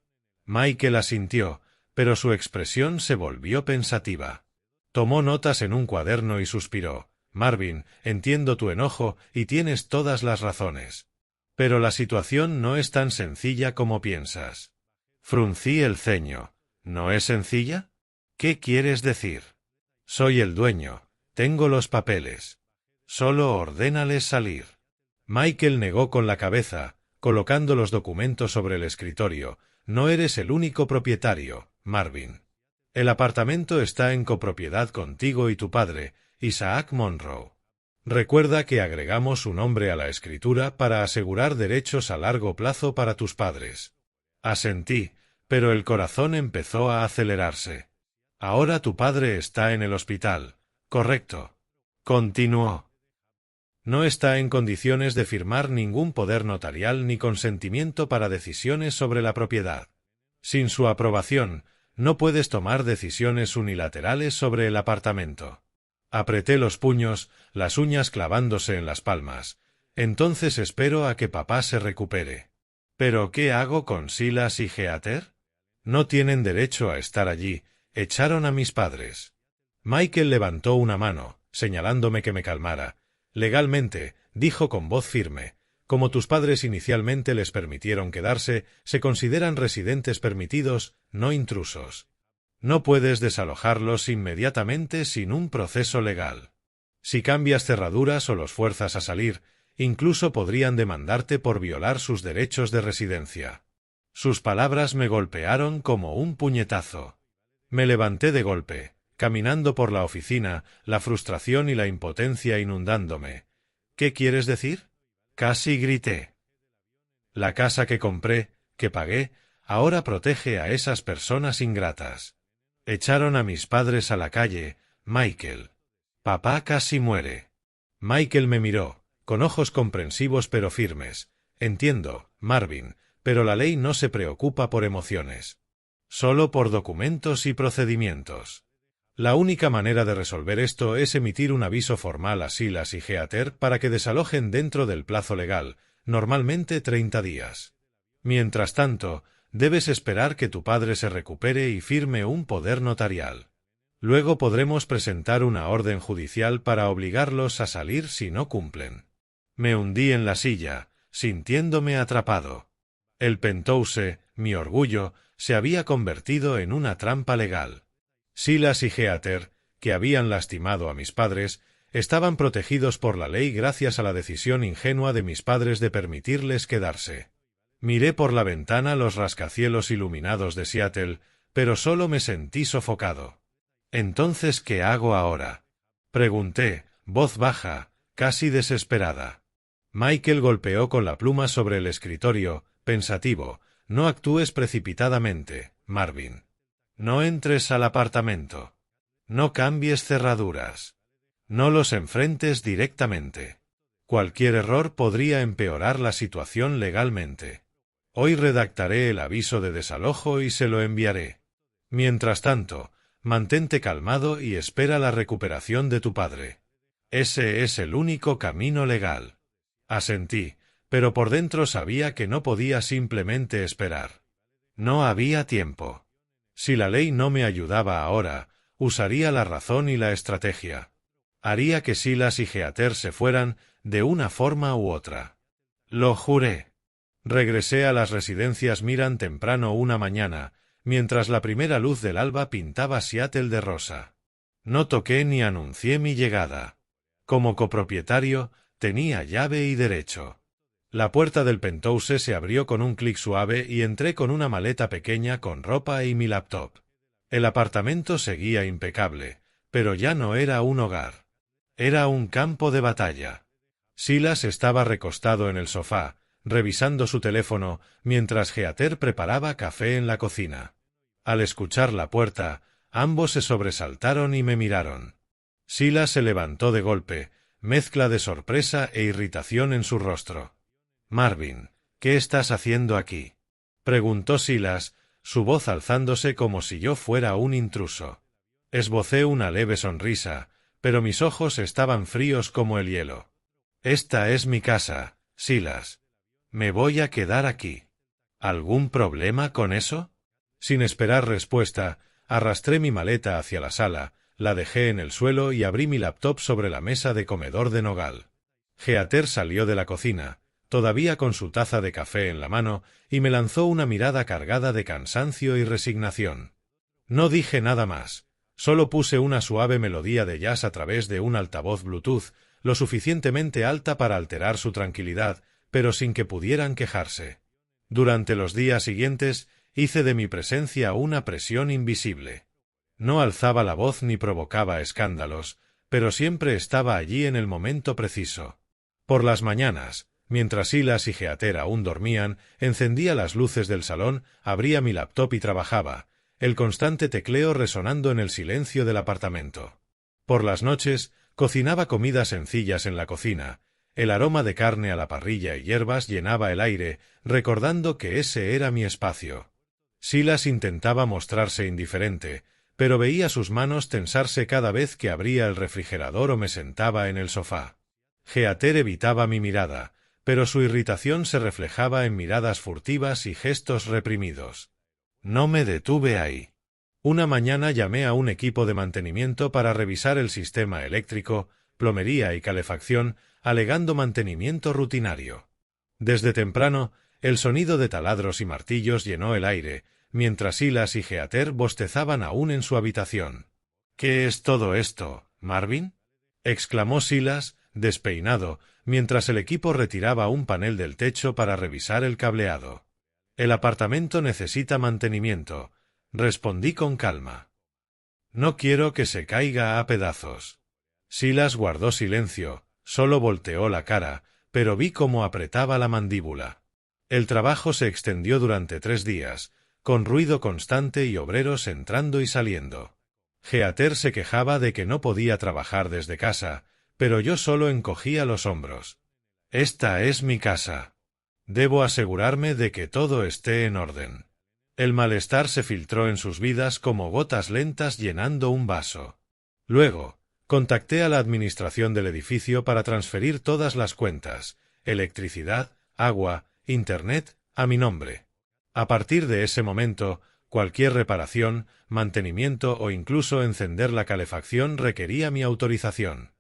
Michael asintió, pero su expresión se volvió pensativa. Tomó notas en un cuaderno y suspiró. Marvin, entiendo tu enojo y tienes todas las razones. Pero la situación no es tan sencilla como piensas. Fruncí el ceño. ¿No es sencilla? ¿Qué quieres decir? Soy el dueño. Tengo los papeles. Solo ordénales salir. Michael negó con la cabeza, colocando los documentos sobre el escritorio. No eres el único propietario, Marvin. El apartamento está en copropiedad contigo y tu padre, Isaac Monroe. Recuerda que agregamos su nombre a la escritura para asegurar derechos a largo plazo para tus padres. Asentí, pero el corazón empezó a acelerarse. Ahora tu padre está en el hospital, ¿correcto? Continuó. No está en condiciones de firmar ningún poder notarial ni consentimiento para decisiones sobre la propiedad. Sin su aprobación, no puedes tomar decisiones unilaterales sobre el apartamento. Apreté los puños, las uñas clavándose en las palmas. Entonces espero a que papá se recupere. ¿Pero qué hago con Silas y Heather? No tienen derecho a estar allí. Echaron a mis padres. Michael levantó una mano, señalándome que me calmara. Legalmente, dijo con voz firme, como tus padres inicialmente les permitieron quedarse, se consideran residentes permitidos, no intrusos. No puedes desalojarlos inmediatamente sin un proceso legal. Si cambias cerraduras o los fuerzas a salir, incluso podrían demandarte por violar sus derechos de residencia. Sus palabras me golpearon como un puñetazo. Me levanté de golpe, caminando por la oficina, la frustración y la impotencia inundándome. ¿Qué quieres decir? Casi grité. La casa que compré, que pagué, ahora protege a esas personas ingratas. Echaron a mis padres a la calle, Michael. Papá casi muere. Michael me miró, con ojos comprensivos pero firmes. Entiendo, Marvin, pero la ley no se preocupa por emociones. Solo por documentos y procedimientos. La única manera de resolver esto es emitir un aviso formal a Silas y Heather para que desalojen dentro del plazo legal, normalmente 30 días. Mientras tanto, debes esperar que tu padre se recupere y firme un poder notarial. Luego podremos presentar una orden judicial para obligarlos a salir si no cumplen. Me hundí en la silla, sintiéndome atrapado. El penthouse, mi orgullo, se había convertido en una trampa legal. Silas y Heather, que habían lastimado a mis padres, estaban protegidos por la ley gracias a la decisión ingenua de mis padres de permitirles quedarse. Miré por la ventana los rascacielos iluminados de Seattle, pero solo me sentí sofocado. «¿Entonces qué hago ahora?», pregunté, voz baja, casi desesperada. Michael golpeó con la pluma sobre el escritorio, pensativo. «No actúes precipitadamente, Marvin. No entres al apartamento. No cambies cerraduras. No los enfrentes directamente. Cualquier error podría empeorar la situación legalmente. Hoy redactaré el aviso de desalojo y se lo enviaré. Mientras tanto, mantente calmado y espera la recuperación de tu padre. Ese es el único camino legal». Asentí, pero por dentro sabía que no podía simplemente esperar. No había tiempo. Si la ley no me ayudaba ahora, usaría la razón y la estrategia. Haría que Silas y Heather se fueran de una forma u otra. Lo juré. Regresé a las residencias Miran temprano una mañana, mientras la primera luz del alba pintaba Seattle de rosa. No toqué ni anuncié mi llegada. Como copropietario, tenía llave y derecho. La puerta del penthouse se abrió con un clic suave y entré con una maleta pequeña con ropa y mi laptop. El apartamento seguía impecable, pero ya no era un hogar. Era un campo de batalla. Silas estaba recostado en el sofá, revisando su teléfono, mientras Heather preparaba café en la cocina. Al escuchar la puerta, ambos se sobresaltaron y me miraron. Silas se levantó de golpe, mezcla de sorpresa e irritación en su rostro. «Marvin, ¿qué estás haciendo aquí?», preguntó Silas, su voz alzándose como si yo fuera un intruso. Esbocé una leve sonrisa, pero mis ojos estaban fríos como el hielo. «Esta es mi casa, Silas. Me voy a quedar aquí». «¿Algún problema con eso?». Sin esperar respuesta, arrastré mi maleta hacia la sala, la dejé en el suelo y abrí mi laptop sobre la mesa de comedor de nogal. Heather salió de la cocina, todavía con su taza de café en la mano, y me lanzó una mirada cargada de cansancio y resignación. No dije nada más, solo puse una suave melodía de jazz a través de un altavoz Bluetooth, lo suficientemente alta para alterar su tranquilidad, pero sin que pudieran quejarse. Durante los días siguientes, hice de mi presencia una presión invisible. No alzaba la voz ni provocaba escándalos, pero siempre estaba allí en el momento preciso. Por las mañanas, mientras Silas y Heather aún dormían, encendía las luces del salón, abría mi laptop y trabajaba, el constante tecleo resonando en el silencio del apartamento. Por las noches, cocinaba comidas sencillas en la cocina. El aroma de carne a la parrilla y hierbas llenaba el aire, recordando que ese era mi espacio. Silas intentaba mostrarse indiferente, pero veía sus manos tensarse cada vez que abría el refrigerador o me sentaba en el sofá. Heather evitaba mi mirada, pero su irritación se reflejaba en miradas furtivas y gestos reprimidos. No me detuve ahí. Una mañana llamé a un equipo de mantenimiento para revisar el sistema eléctrico, plomería y calefacción, alegando mantenimiento rutinario. Desde temprano, el sonido de taladros y martillos llenó el aire, mientras Silas y Heather bostezaban aún en su habitación. «¿Qué es todo esto, Marvin?», exclamó Silas, despeinado, mientras el equipo retiraba un panel del techo para revisar el cableado. «El apartamento necesita mantenimiento», respondí con calma. «No quiero que se caiga a pedazos». Silas guardó silencio, solo volteó la cara, pero vi cómo apretaba la mandíbula. El trabajo se extendió durante 3 días, con ruido constante y obreros entrando y saliendo. Heather se quejaba de que no podía trabajar desde casa, pero yo solo encogía los hombros. «Esta es mi casa. Debo asegurarme de que todo esté en orden». El malestar se filtró en sus vidas como gotas lentas llenando un vaso. Luego, contacté a la administración del edificio para transferir todas las cuentas, electricidad, agua, internet, a mi nombre. A partir de ese momento, cualquier reparación, mantenimiento o incluso encender la calefacción requería mi autorización.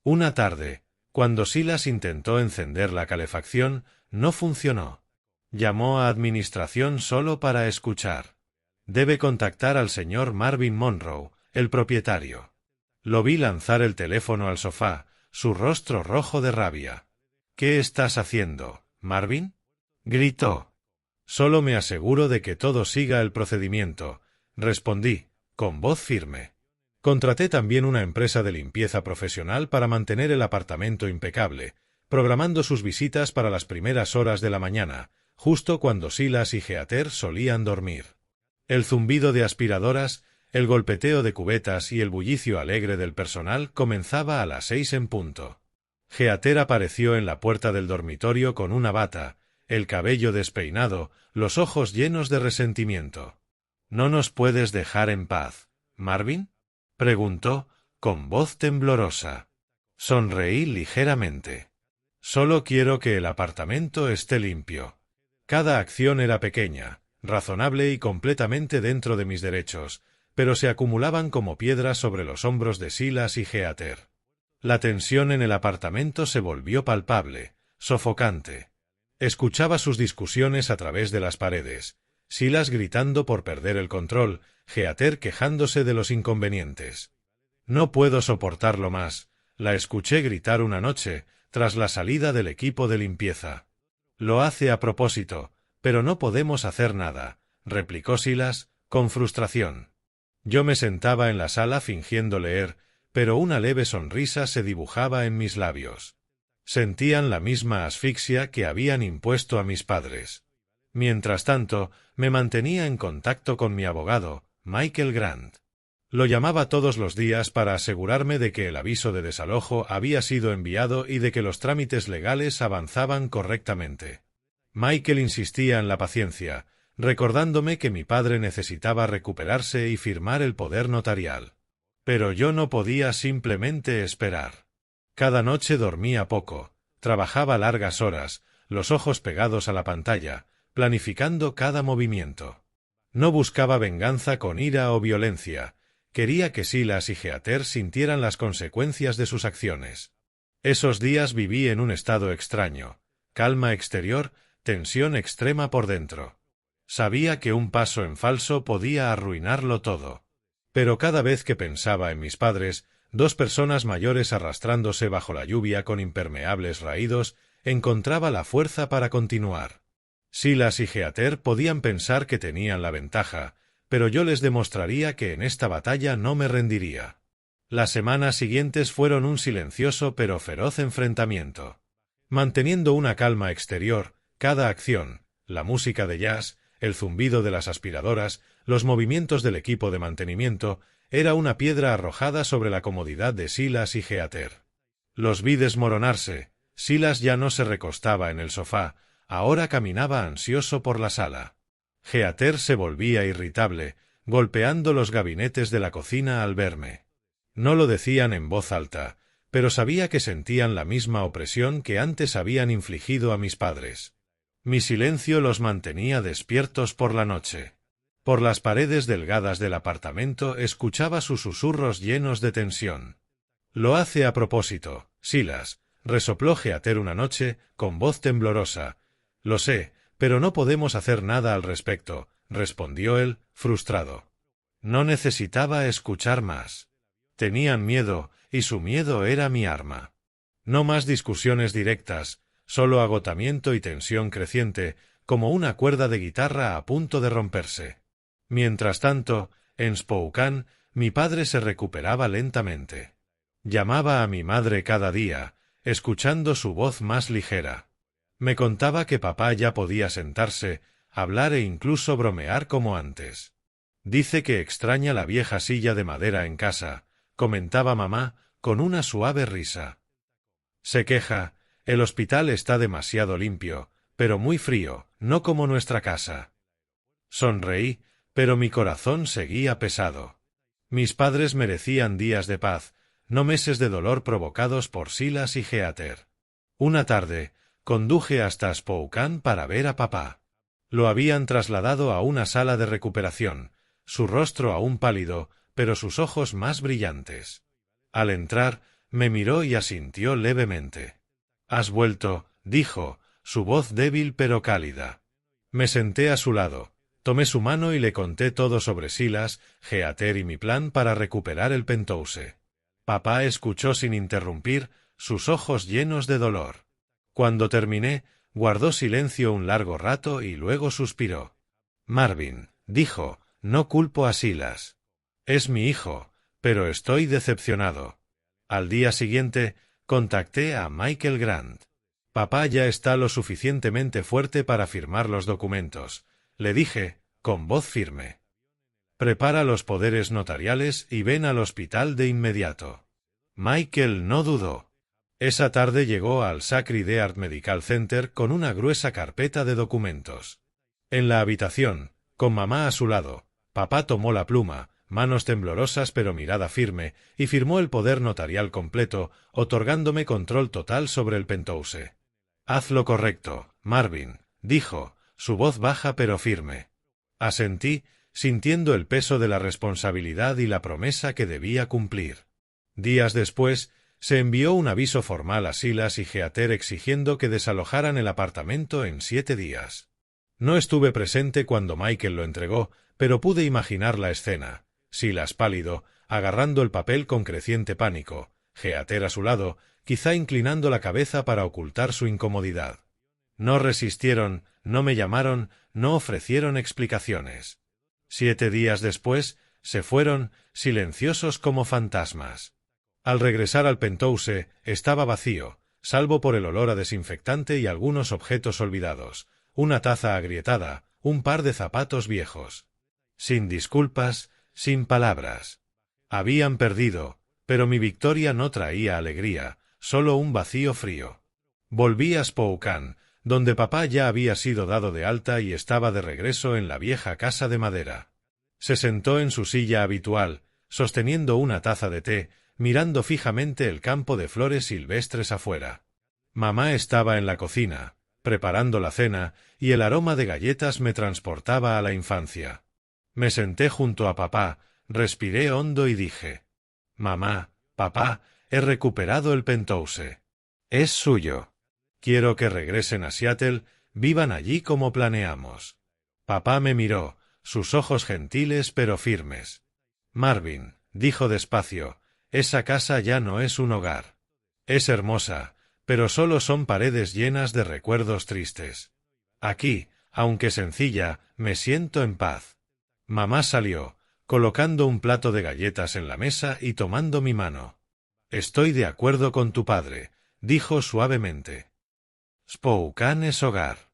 Una tarde, cuando Silas intentó encender la calefacción, no funcionó. Llamó a administración solo para escuchar. «Debe contactar al señor Marvin Monroe, el propietario». Lo vi lanzar el teléfono al sofá, su rostro rojo de rabia. «¿Qué estás haciendo, Marvin?», gritó. «Solo me aseguro de que todo siga el procedimiento», respondí, con voz firme. Contraté también una empresa de limpieza profesional para mantener el apartamento impecable, programando sus visitas para las primeras horas de la mañana, justo cuando Silas y Heather solían dormir. El zumbido de aspiradoras, el golpeteo de cubetas y el bullicio alegre del personal comenzaba a las 6 en punto. Heather apareció en la puerta del dormitorio con una bata, el cabello despeinado, los ojos llenos de resentimiento. «¿No nos puedes dejar en paz, Marvin?», preguntó, con voz temblorosa. Sonreí ligeramente. «Solo quiero que el apartamento esté limpio». Cada acción era pequeña, razonable y completamente dentro de mis derechos, pero se acumulaban como piedras sobre los hombros de Silas y Heather. La tensión en el apartamento se volvió palpable, sofocante. Escuchaba sus discusiones a través de las paredes, Silas gritando por perder el control, Heather quejándose de los inconvenientes. «No puedo soportarlo más», la escuché gritar una noche, tras la salida del equipo de limpieza. «Lo hace a propósito, pero no podemos hacer nada», replicó Silas, con frustración. Yo me sentaba en la sala fingiendo leer, pero una leve sonrisa se dibujaba en mis labios. Sentían la misma asfixia que habían impuesto a mis padres. Mientras tanto, me mantenía en contacto con mi abogado, Michael Grant. Lo llamaba todos los días para asegurarme de que el aviso de desalojo había sido enviado y de que los trámites legales avanzaban correctamente. Michael insistía en la paciencia, recordándome que mi padre necesitaba recuperarse y firmar el poder notarial. Pero yo no podía simplemente esperar. Cada noche dormía poco, trabajaba largas horas, los ojos pegados a la pantalla, planificando cada movimiento. No buscaba venganza con ira o violencia. Quería que Silas y Heather sintieran las consecuencias de sus acciones. Esos días viví en un estado extraño, calma exterior, tensión extrema por dentro. Sabía que un paso en falso podía arruinarlo todo. Pero cada vez que pensaba en mis padres, dos personas mayores arrastrándose bajo la lluvia con impermeables raídos, encontraba la fuerza para continuar. Silas y Heather podían pensar que tenían la ventaja, pero yo les demostraría que en esta batalla no me rendiría. Las semanas siguientes fueron un silencioso pero feroz enfrentamiento. Manteniendo una calma exterior, cada acción, la música de jazz, el zumbido de las aspiradoras, los movimientos del equipo de mantenimiento, era una piedra arrojada sobre la comodidad de Silas y Heather. Los vi desmoronarse. Silas ya no se recostaba en el sofá, ahora caminaba ansioso por la sala. Heather se volvía irritable, golpeando los gabinetes de la cocina al verme. No lo decían en voz alta, pero sabía que sentían la misma opresión que antes habían infligido a mis padres. Mi silencio los mantenía despiertos por la noche. Por las paredes delgadas del apartamento escuchaba sus susurros llenos de tensión. «Lo hace a propósito, Silas», resopló Heather una noche, con voz temblorosa. «Lo sé, pero no podemos hacer nada al respecto», respondió él, frustrado. No necesitaba escuchar más. Tenían miedo, y su miedo era mi arma. No más discusiones directas, solo agotamiento y tensión creciente, como una cuerda de guitarra a punto de romperse. Mientras tanto, en Spokane, mi padre se recuperaba lentamente. Llamaba a mi madre cada día, escuchando su voz más ligera. Me contaba que papá ya podía sentarse, hablar e incluso bromear como antes. «Dice que extraña la vieja silla de madera en casa», comentaba mamá, con una suave risa. «Se queja, el hospital está demasiado limpio, pero muy frío, no como nuestra casa». Sonreí, pero mi corazón seguía pesado. Mis padres merecían días de paz, no meses de dolor provocados por Silas y Heather. Una tarde, conduje hasta Spokane para ver a papá. Lo habían trasladado a una sala de recuperación, su rostro aún pálido, pero sus ojos más brillantes. Al entrar, me miró y asintió levemente. «¿Has vuelto?», dijo, su voz débil pero cálida. Me senté a su lado, tomé su mano y le conté todo sobre Silas, Heather y mi plan para recuperar el penthouse. Papá escuchó sin interrumpir, sus ojos llenos de dolor. Cuando terminé, guardó silencio un largo rato y luego suspiró. «Marvin», dijo, «no culpo a Silas. Es mi hijo, pero estoy decepcionado». Al día siguiente, contacté a Michael Grant. «Papá ya está lo suficientemente fuerte para firmar los documentos», le dije, con voz firme. «Prepara los poderes notariales y ven al hospital de inmediato». Michael no dudó. Esa tarde llegó al Sacred Heart Medical Center con una gruesa carpeta de documentos. En la habitación, con mamá a su lado, papá tomó la pluma, manos temblorosas pero mirada firme, y firmó el poder notarial completo, otorgándome control total sobre el penthouse. «Haz lo correcto, Marvin», dijo, su voz baja pero firme. Asentí, sintiendo el peso de la responsabilidad y la promesa que debía cumplir. Días después, se envió un aviso formal a Silas y Heather exigiendo que desalojaran el apartamento en 7 días. No estuve presente cuando Michael lo entregó, pero pude imaginar la escena. Silas pálido, agarrando el papel con creciente pánico, Heather a su lado, quizá inclinando la cabeza para ocultar su incomodidad. No resistieron, no me llamaron, no ofrecieron explicaciones. 7 días después, se fueron, silenciosos como fantasmas. Al regresar al penthouse, estaba vacío, salvo por el olor a desinfectante y algunos objetos olvidados, una taza agrietada, un par de zapatos viejos. Sin disculpas, sin palabras. Habían perdido, pero mi victoria no traía alegría, solo un vacío frío. Volví a Spokane, donde papá ya había sido dado de alta y estaba de regreso en la vieja casa de madera. Se sentó en su silla habitual, sosteniendo una taza de té, mirando fijamente el campo de flores silvestres afuera. Mamá estaba en la cocina, preparando la cena, y el aroma de galletas me transportaba a la infancia. Me senté junto a papá, respiré hondo y dije: «Mamá, papá, he recuperado el penthouse. Es suyo. Quiero que regresen a Seattle, vivan allí como planeamos». Papá me miró, sus ojos gentiles pero firmes. «Marvin», dijo despacio, «esa casa ya no es un hogar. Es hermosa, pero solo son paredes llenas de recuerdos tristes. Aquí, aunque sencilla, me siento en paz». Mamá salió, colocando un plato de galletas en la mesa y tomando mi mano. «Estoy de acuerdo con tu padre», dijo suavemente. Spokane es hogar.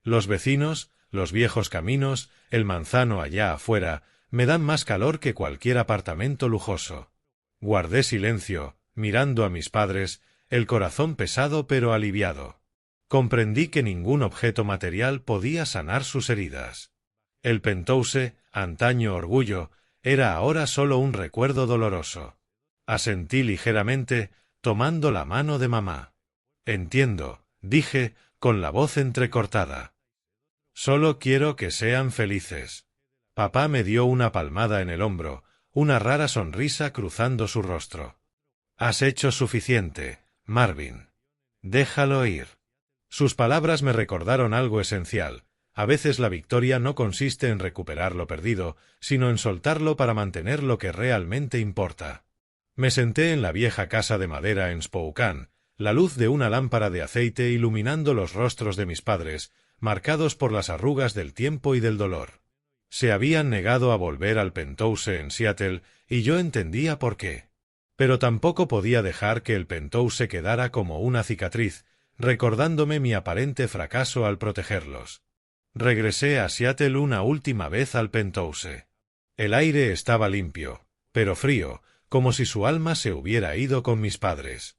Los vecinos, los viejos caminos, el manzano allá afuera, me dan más calor que cualquier apartamento lujoso. Guardé silencio, mirando a mis padres, el corazón pesado pero aliviado. Comprendí que ningún objeto material podía sanar sus heridas. El penthouse, antaño orgullo, era ahora solo un recuerdo doloroso. Asentí ligeramente, tomando la mano de mamá. «Entiendo», dije, con la voz entrecortada. «Solo quiero que sean felices». Papá me dio una palmada en el hombro, una rara sonrisa cruzando su rostro. «Has hecho suficiente, Marvin. Déjalo ir». Sus palabras me recordaron algo esencial. A veces la victoria no consiste en recuperar lo perdido, sino en soltarlo para mantener lo que realmente importa. Me senté en la vieja casa de madera en Spokane, la luz de una lámpara de aceite iluminando los rostros de mis padres, marcados por las arrugas del tiempo y del dolor. Se habían negado a volver al penthouse en Seattle, y yo entendía por qué. Pero tampoco podía dejar que el penthouse quedara como una cicatriz, recordándome mi aparente fracaso al protegerlos. Regresé a Seattle una última vez al penthouse. El aire estaba limpio, pero frío, como si su alma se hubiera ido con mis padres.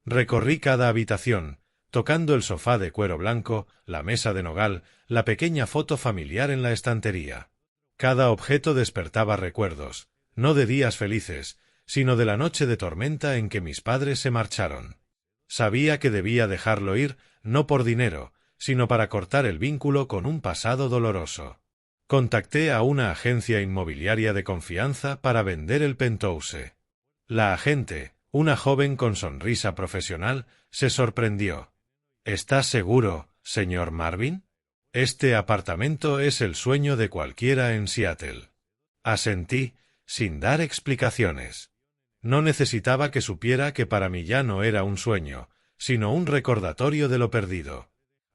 Recorrí cada habitación, tocando el sofá de cuero blanco, la mesa de nogal, la pequeña foto familiar en la estantería. Cada objeto despertaba recuerdos, no de días felices, sino de la noche de tormenta en que mis padres se marcharon. Sabía que debía dejarlo ir, no por dinero, sino para cortar el vínculo con un pasado doloroso. Contacté a una agencia inmobiliaria de confianza para vender el penthouse. La agente, una joven con sonrisa profesional, se sorprendió. ¿Estás seguro, señor Marvin? Este apartamento es el sueño de cualquiera en Seattle. Asentí, sin dar explicaciones. No necesitaba que supiera que para mí ya no era un sueño, sino un recordatorio de lo perdido.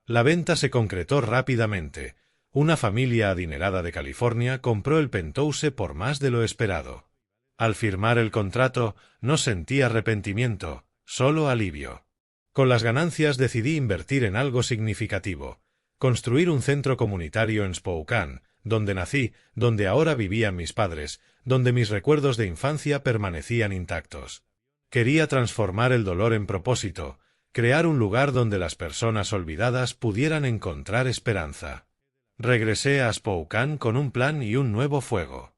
La venta se concretó rápidamente. Una familia adinerada de California compró el penthouse por más de lo esperado. Al firmar el contrato, no sentí arrepentimiento, solo alivio. Con las ganancias decidí invertir en algo significativo, construir un centro comunitario en Spokane, donde nací, donde ahora vivían mis padres, donde mis recuerdos de infancia permanecían intactos. Quería transformar el dolor en propósito, crear un lugar donde las personas olvidadas pudieran encontrar esperanza. Regresé a Spokane con un plan y un nuevo fuego.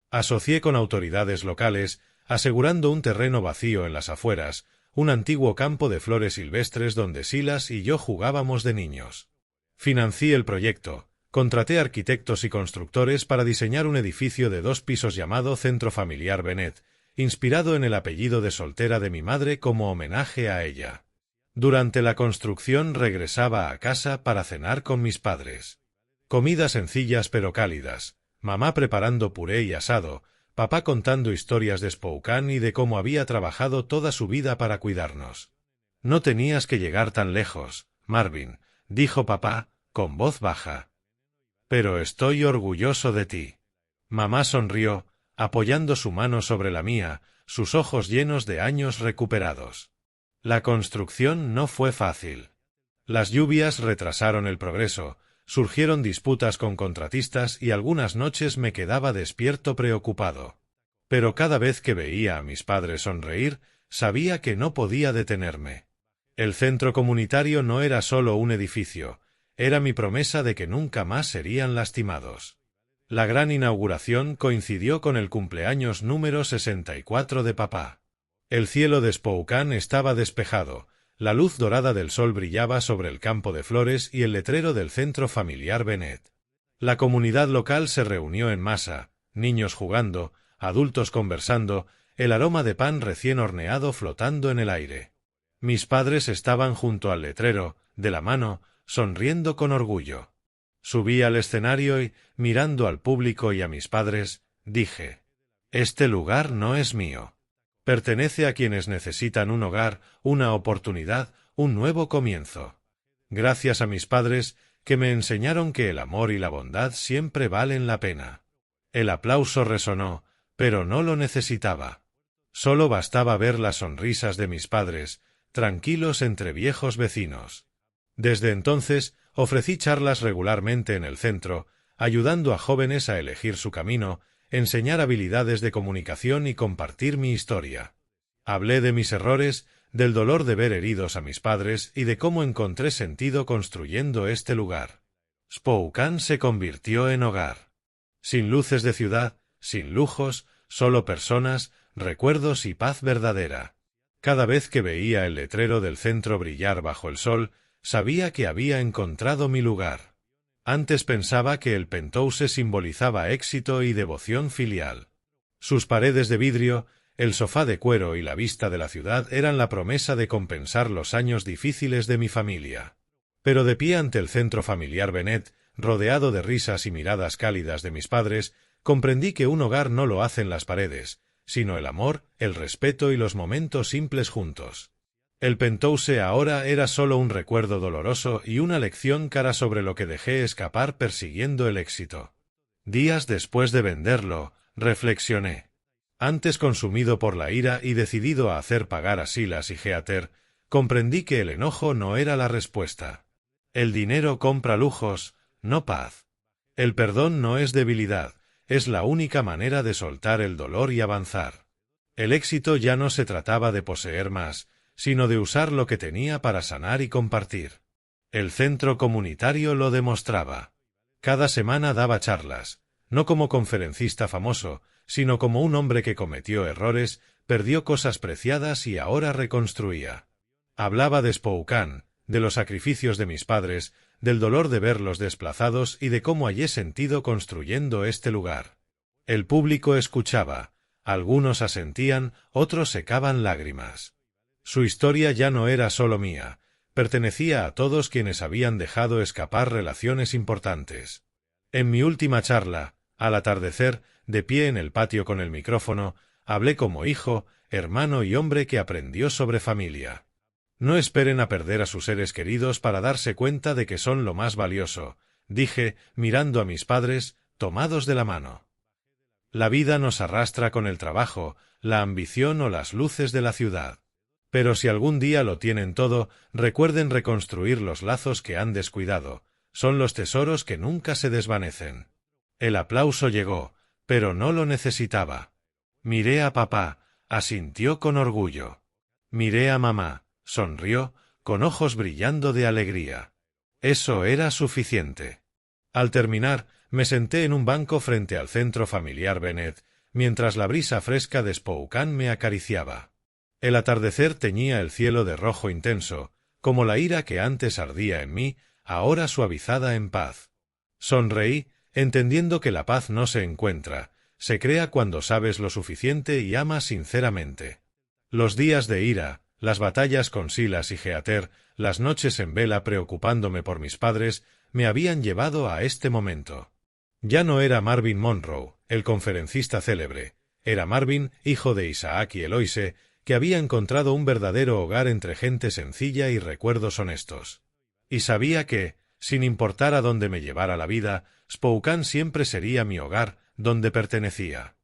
Asocié con autoridades locales, asegurando un terreno vacío en las afueras, un antiguo campo de flores silvestres donde Silas y yo jugábamos de niños. Financié el proyecto, contraté arquitectos y constructores para diseñar un edificio de 2 pisos llamado Centro Familiar Bennett, inspirado en el apellido de soltera de mi madre como homenaje a ella. Durante la construcción regresaba a casa para cenar con mis padres. Comidas sencillas pero cálidas, mamá preparando puré y asado, papá contando historias de Spokane y de cómo había trabajado toda su vida para cuidarnos. «No tenías que llegar tan lejos, Marvin», dijo papá, con voz baja. «Pero estoy orgulloso de ti». Mamá sonrió, apoyando su mano sobre la mía, sus ojos llenos de años recuperados. La construcción no fue fácil. Las lluvias retrasaron el progreso, surgieron disputas con contratistas y algunas noches me quedaba despierto preocupado. Pero cada vez que veía a mis padres sonreír, sabía que no podía detenerme. El centro comunitario no era solo un edificio, era mi promesa de que nunca más serían lastimados. La gran inauguración coincidió con el cumpleaños número 64 de papá. El cielo de Spokane estaba despejado, la luz dorada del sol brillaba sobre el campo de flores y el letrero del centro familiar Bennett. La comunidad local se reunió en masa, niños jugando, adultos conversando, el aroma de pan recién horneado flotando en el aire. Mis padres estaban junto al letrero, de la mano, sonriendo con orgullo. Subí al escenario y, mirando al público y a mis padres, dije: «Este lugar no es mío. Pertenece a quienes necesitan un hogar, una oportunidad, un nuevo comienzo. Gracias a mis padres, que me enseñaron que el amor y la bondad siempre valen la pena». El aplauso resonó, pero no lo necesitaba. Solo bastaba ver las sonrisas de mis padres, tranquilos entre viejos vecinos. Desde entonces, ofrecí charlas regularmente en el centro, ayudando a jóvenes a elegir su camino, enseñar habilidades de comunicación y compartir mi historia. Hablé de mis errores, del dolor de ver heridos a mis padres y de cómo encontré sentido construyendo este lugar. Spokane se convirtió en hogar. Sin luces de ciudad, sin lujos, solo personas, recuerdos y paz verdadera. Cada vez que veía el letrero del centro brillar bajo el sol, sabía que había encontrado mi lugar. Antes pensaba que el penthouse simbolizaba éxito y devoción filial. Sus paredes de vidrio, el sofá de cuero y la vista de la ciudad eran la promesa de compensar los años difíciles de mi familia. Pero de pie ante el centro familiar Bennett, rodeado de risas y miradas cálidas de mis padres, comprendí que un hogar no lo hacen las paredes, sino el amor, el respeto y los momentos simples juntos. El penthouse ahora era solo un recuerdo doloroso y una lección cara sobre lo que dejé escapar persiguiendo el éxito. Días después de venderlo, reflexioné. Antes consumido por la ira y decidido a hacer pagar a Silas y Heather, comprendí que el enojo no era la respuesta. El dinero compra lujos, no paz. El perdón no es debilidad, es la única manera de soltar el dolor y avanzar. El éxito ya no se trataba de poseer más, sino de usar lo que tenía para sanar y compartir. El centro comunitario lo demostraba. Cada semana daba charlas, no como conferencista famoso, sino como un hombre que cometió errores, perdió cosas preciadas y ahora reconstruía. Hablaba de Spokane, de los sacrificios de mis padres, del dolor de verlos desplazados y de cómo hallé sentido construyendo este lugar. El público escuchaba, algunos asentían, otros secaban lágrimas. Su historia ya no era solo mía, pertenecía a todos quienes habían dejado escapar relaciones importantes. En mi última charla, al atardecer, de pie en el patio con el micrófono, hablé como hijo, hermano y hombre que aprendió sobre familia. No esperen a perder a sus seres queridos para darse cuenta de que son lo más valioso, dije, mirando a mis padres, tomados de la mano. La vida nos arrastra con el trabajo, la ambición o las luces de la ciudad. Pero si algún día lo tienen todo, recuerden reconstruir los lazos que han descuidado. Son los tesoros que nunca se desvanecen. El aplauso llegó, pero no lo necesitaba. Miré a papá, asintió con orgullo. Miré a mamá, sonrió, con ojos brillando de alegría. Eso era suficiente. Al terminar, me senté en un banco frente al centro familiar Bennett, mientras la brisa fresca de Spokane me acariciaba. El atardecer teñía el cielo de rojo intenso, como la ira que antes ardía en mí, ahora suavizada en paz. Sonreí, entendiendo que la paz no se encuentra, se crea cuando sabes lo suficiente y amas sinceramente. Los días de ira, las batallas con Silas y Heather, las noches en vela preocupándome por mis padres, me habían llevado a este momento. Ya no era Marvin Monroe, el conferencista célebre, era Marvin, hijo de Isaac y Eloise, que había encontrado un verdadero hogar entre gente sencilla y recuerdos honestos. Y sabía que, sin importar a dónde me llevara la vida, Spokane siempre sería mi hogar, donde pertenecía.